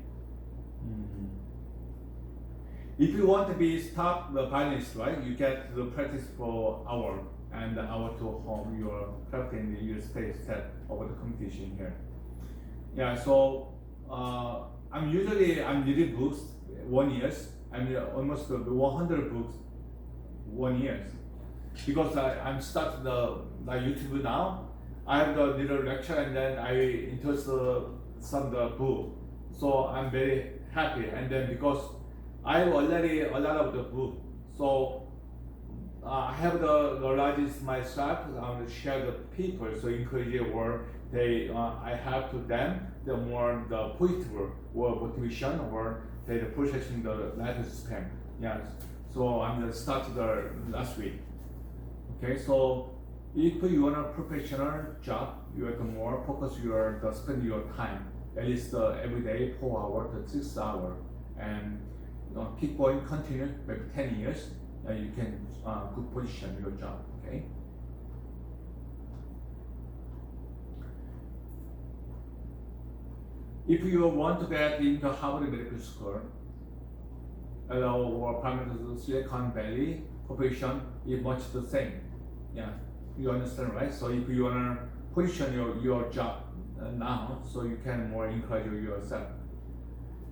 S1: If you want to be stop the violence, right, you get to practice for hour and hour to home your craft and you stay set over the competition here. Yeah, so I'm reading books 1 year. I'm almost 100 books 1 year, because I'm starting the YouTube now. I have the little lecture and then I interest some the book, so I'm very happy. And then because I have already a lot of the book, so I have the knowledge myself. I want to share the people, so encourage or they I have to them the more the positive or motivation or they the processing the lifespan. Yes. So I'm gonna start the last week. Okay, so if you want a professional job, you have to more focus spend your time at least every day 4 hours to 6 hours, and keep going, continue maybe 10 years, and you can good position your job. Okay. If you want to get into Harvard Medical School, or primarily Silicon Valley profession is much the same. Yeah, you understand, right? So if you wanna position your job now, so you can more encourage yourself.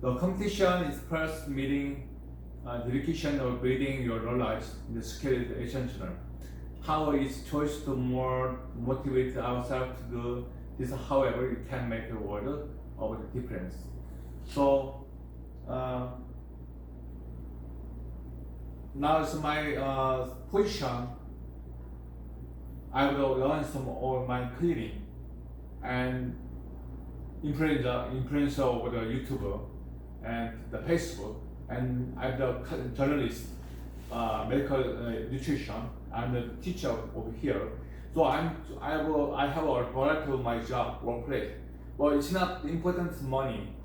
S1: The competition is first meeting dedication or building your knowledge, the skill is essential. How is choice to more motivate ourselves to do this? However, you can make the world of the difference. So now it's my position. I will learn some of my cleaning and influencer over the YouTuber and the Facebook, and I'm the journalist. medical nutrition. I'm the teacher over here. So I have a variety of my job, workplace. But it's not important money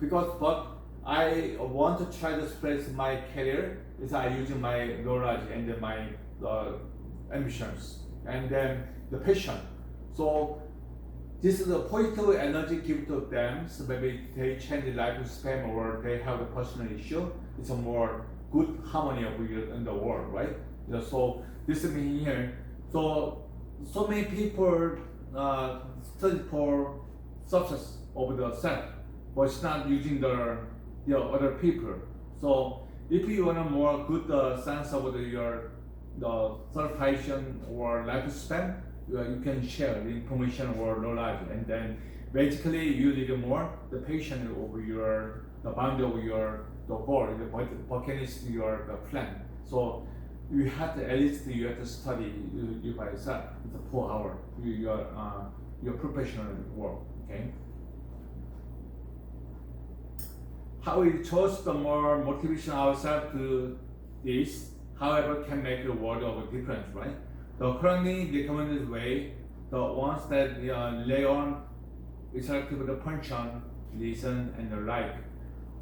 S1: but I want to try to spread my career is I using my knowledge and then my ambitions and then the passion. So this is a positive energy given to them. So maybe they change the lifespan or they have a personal issue. It's a more good harmony of in the world, right? So this is me here. So many people study for success of the self, but it's not using the other people. So if you want a more good sense of your certification or lifespan, you can share the information or knowledge, and then basically you need more the patient over the boundary of the goal, the bucket list, the plan. So you have to at least you have to study you by yourself. It's a 4 hour your professional work. Okay. How we chose the more motivation ourselves to this, however, can make a world of a difference, right? The currently recommended way, the ones that lay on is selective the function, listen, and the like.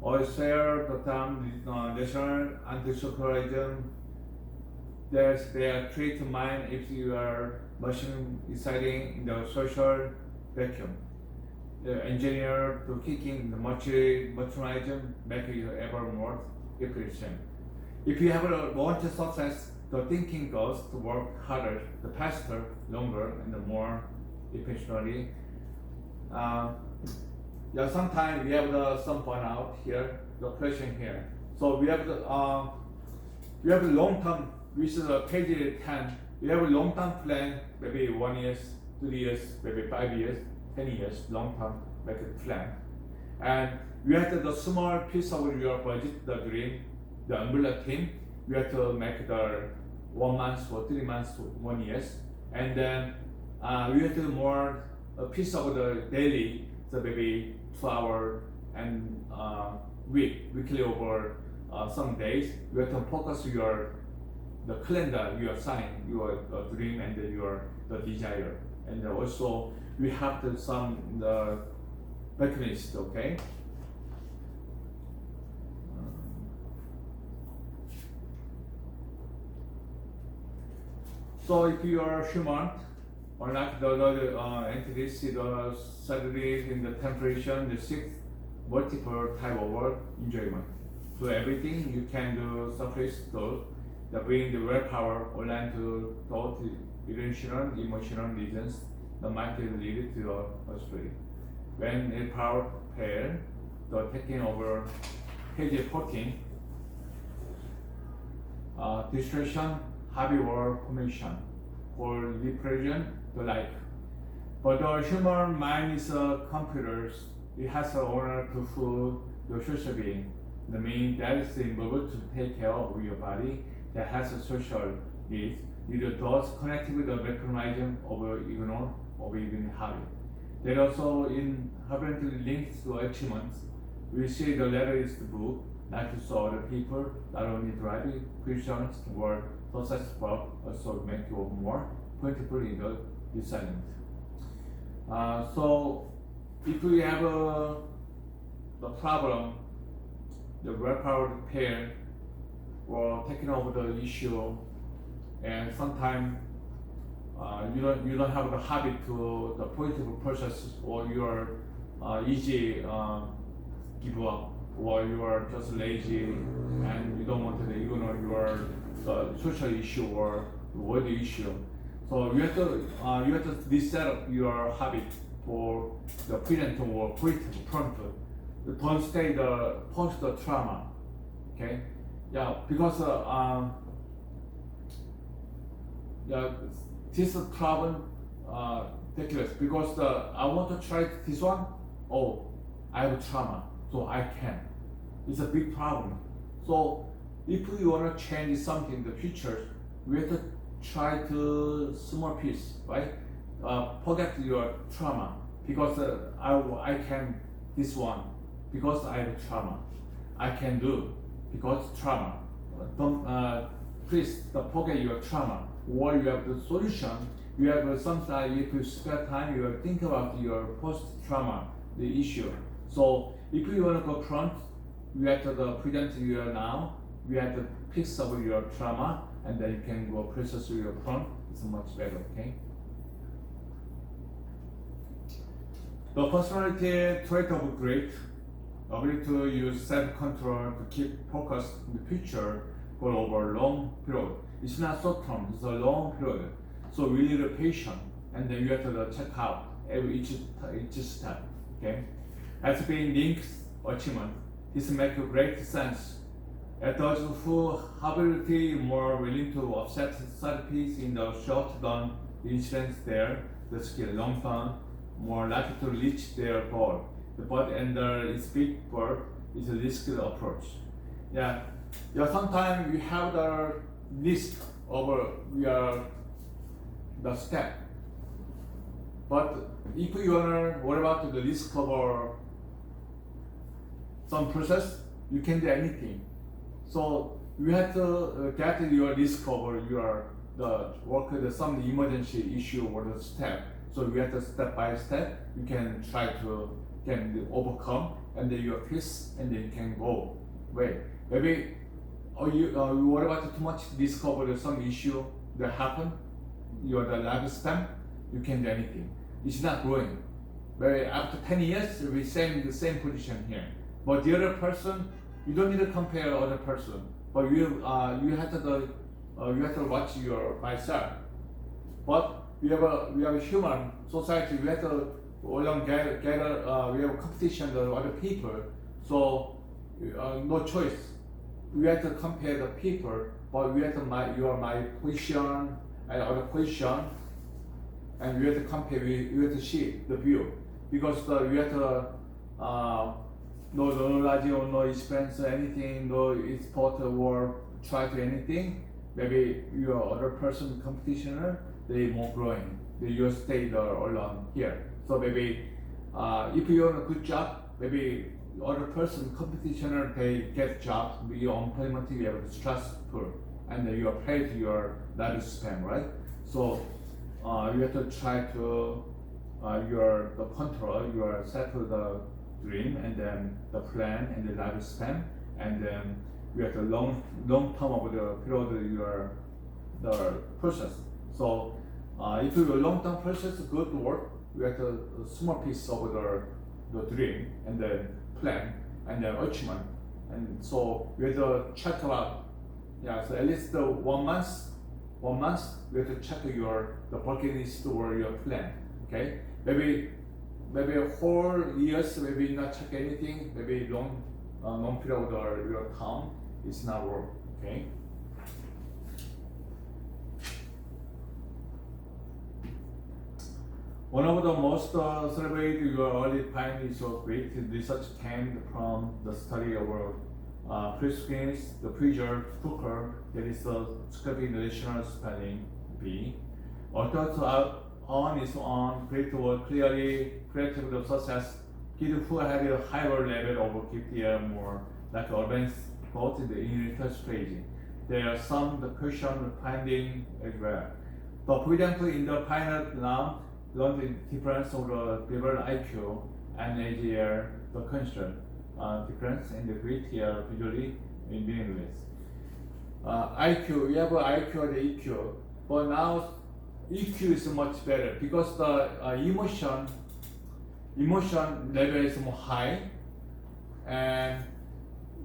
S1: Also, the term national anti-socialism, they are treated to mind if you are machine residing in the social vacuum. The engineer to kicking the materialism make it ever more efficient. If you have a want to success, the thinking goes to work harder, the faster, longer, and the more efficiently. Sometimes we have some burnout here, the pressure here. So we have the long term, which is page 10. We have a long term plan, maybe 1 year, 2 years, maybe 5 years, 10 years, long term, make a plan. And we have the small piece of your budget, the dream, the umbrella team. We have to make the 1 month or 3 months, 1 year, and then we have to more a piece of the daily, so maybe 2 hour and weekly over some days. You have to focus the calendar you assign your dream and the desire, and also we have the mechanism, okay. So if you are human, unlike the other entities, the studies in the temperature, the 6 multiple type of work enjoyment. So everything you can do surface thought, the brain, the willpower, online to thought, irrational, emotional reasons, the mind is lead to a story. When a power fail, the taking over page 14, distraction, hobby or formation, or repression, the like. But the human mind is a computer. It has an owner to who the social being. The mean that is involved to take care of your body that has a social needs. Either those connected with the mechanism of even hobby. That also inherently linked to achievements. We see the letter is the book, not to saw other people, not only driving Christians toward successful, also make you more pointable in the resilience. So if we have the problem, the willpower pair or taking over the issue, and sometimes you don't have the habit to the positive process, or you are easy give up, or you are just lazy and you don't want to ignore your social issue or world issue. So you have to reset up your habit for the present or positive front. Don't stay the post trauma. Okay, yeah, because this problem ridiculous, because I want to try this one. Oh, I have trauma, so I can. It's a big problem. So if we want to change something in the future, we have to try to small piece, right? Forget your trauma, because I can this one, because I have trauma. I can do because trauma. decrease the forget your trauma, or you have the solution. You have sometimes if you spare time, you think about your post-trauma, the issue. So if you want to go front, you have to present your now. You have to fix up your trauma, and then you can go process your front. It's much better. Okay. The personality trait of great ability to use self-control to keep focus in the future for over long period. It's not short term, it's a long period. So we need a patient, and then you have to check out each step. Okay. As being linked achievement, this makes great sense. At those who have ability more willing to offset therapies in the short run, the incidents there, the skill long term, more likely to reach their goal. The bird and the speed bird is a risky approach. Yeah, sometimes we have the risk over the step. But if you are worried about the risk of some process, you can do anything. So you have to get your risk over some emergency issue or the step. So you have to step by step. You can try to overcome, and then you peace, and then you can go. Wait, maybe you worry about too much risk over some issue that happen. You're the lifespan. You can do anything. It's not growing. But after 10 years, we're in the same position here. But the other person, you don't need to compare other person. But you have to watch your myself. But we have a human society. We have to gather. We have competition with other people. So no choice. We have to compare the people. But we have to my position and other position. And we have to compare, we have to see the view. Because we have to, no knowledge or no experience or anything, no sport or try to anything, maybe your other person competitioner, they more growing. You stay alone here. So maybe if you're in a good job, maybe other person competitioner, they get jobs, your employment, you have stressful, and you are paid your lifespan, right? So you have to try to the control, you settle the dream and then the plan and the lifespan, and then you have the long term of the period the process. So if you long term process good work, you have a small piece of the dream and then plan and then achievement, and so we have to check about so at least 1 month. 1 month, we have to check the bucket list or your plan. Okay, maybe a whole years, maybe not check anything. Maybe long period or your time is not work. Okay. One of the most celebrated early findings of great research came from the study of pre-screens, the preserved cooker, that is the scripting relational spelling B. Authors on its own great work clearly creative such as kids who had a higher level of gifted more like advanced thought in the initial stage. There are some the question finding as well. But for example, in the final round, learn the difference of the different IQ and AGL, the constant difference in the grit here visually meaningless. IQ, we have IQ and EQ, but now EQ is much better because the emotion level is more high and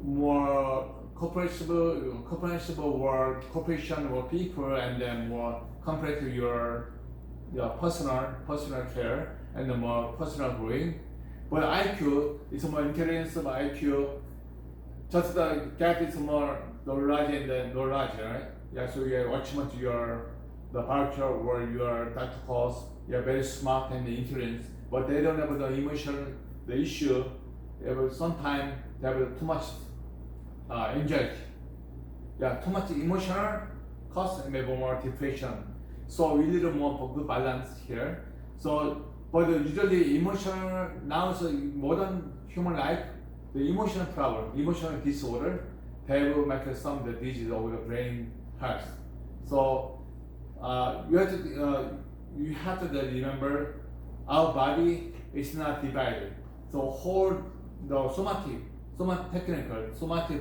S1: more comprehensible word, cooperation with people, and then more compared to your personal care and the more personal growing. But IQ is more intelligence of IQ. Just the gap is more knowledge and the knowledge, right? Yeah, so you are achievement the culture or your Dr. course, you're very smart and intelligent, but they don't have the emotion, the issue. Sometimes they have too much anxiety. Yeah, too much emotional cause maybe more depression. So we need more good balance here. So, but usually emotional now is modern human life, the emotional problem, emotional disorder, they will make some the disease of the brain health. So you have to remember our body is not divided. So whole the somatic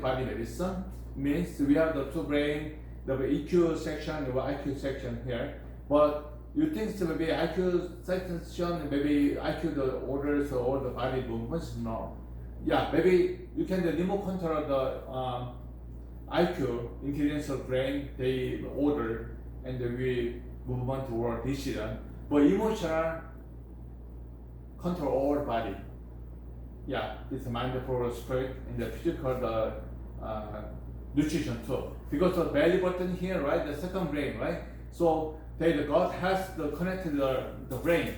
S1: body medicine means we have the two brain, the EQ section, the IQ section here. But you think so maybe IQ section, maybe IQ the orders or the body movements? No. Yeah, maybe you can remote control the IQ, intelligence of brain, they order and we movement toward decision. But emotional control all body. Yeah, it's mindful spirit and the physical nutrition too. Because the belly button here, right, the second brain, right? So the God has connected the brain.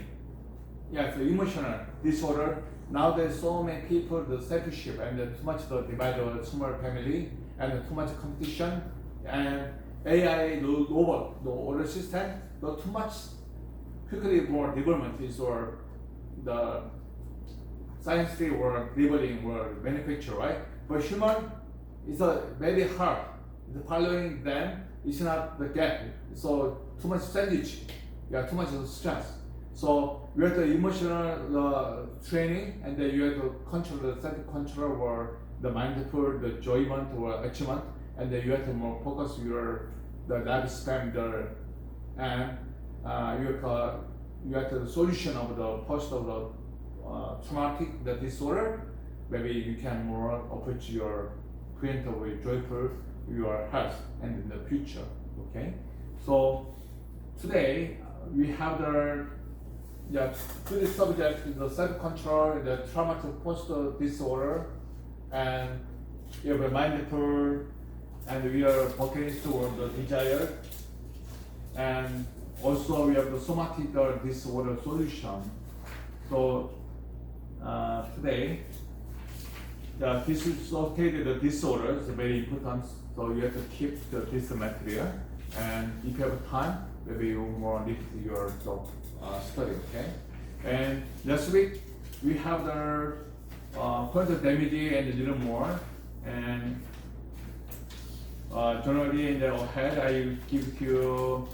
S1: Yeah, so emotional disorder. Now there's so many people, the selfiship and too much the divided small family and too much competition and AI robot, the order system, the too much quickly more development is or the science or labeling or manufacture, right? But human is very hard. The following them is not the gap. So too much sandwich, yeah, too much stress. So you have the emotional training, and then you have to control the self-control or the mindful, the enjoyment or achievement, and then you have to more focus your the lifespan there, and you have the solution of the post of the traumatic the disorder. Maybe you can more approach your preemptive joyful your health and in the future. Okay, so today we have the subject the self-control, the traumatic post disorder, and you have a mindful, and we are focused toward the desire, and also we have the somatic disorder solution. So today, the dissociated disorder is very important. So you have to keep this material, and if you have time, maybe you more need your study. Okay. And next week we have the further damage and a little more. And generally in the ahead, I will give you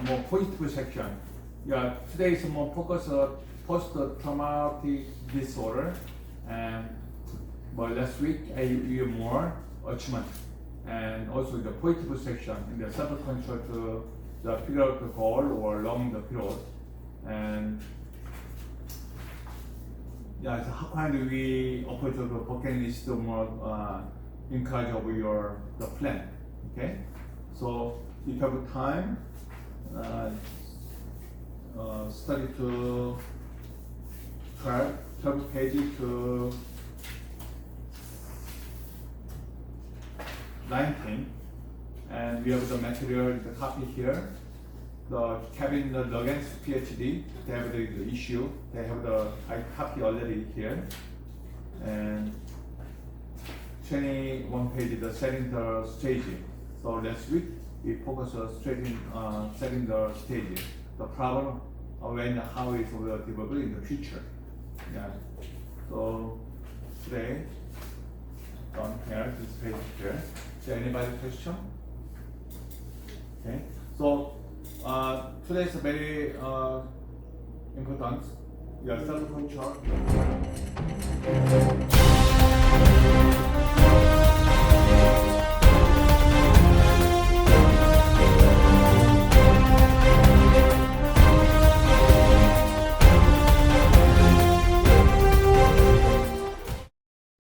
S1: more positive section. Yeah, today is more focus on post-traumatic disorder, and but last week I will more achievement, and also the positive section in the self-control to the figure out the goal or along the period, and yeah, so how can we approach the bucket list more encourage over your the plan? Okay, so if you have time, study to 12 pages to 19, and we have the material, the copy here. The Kevin Logan's PhD, they have the issue. They have the copy already here, and 21 page the setting the stage. So next week we focus on setting the stage, the problem when how it will develop in the future. Yeah. So today done here, this page here. Is there anybody question? Okay. So today is very important. Yeah, self-control.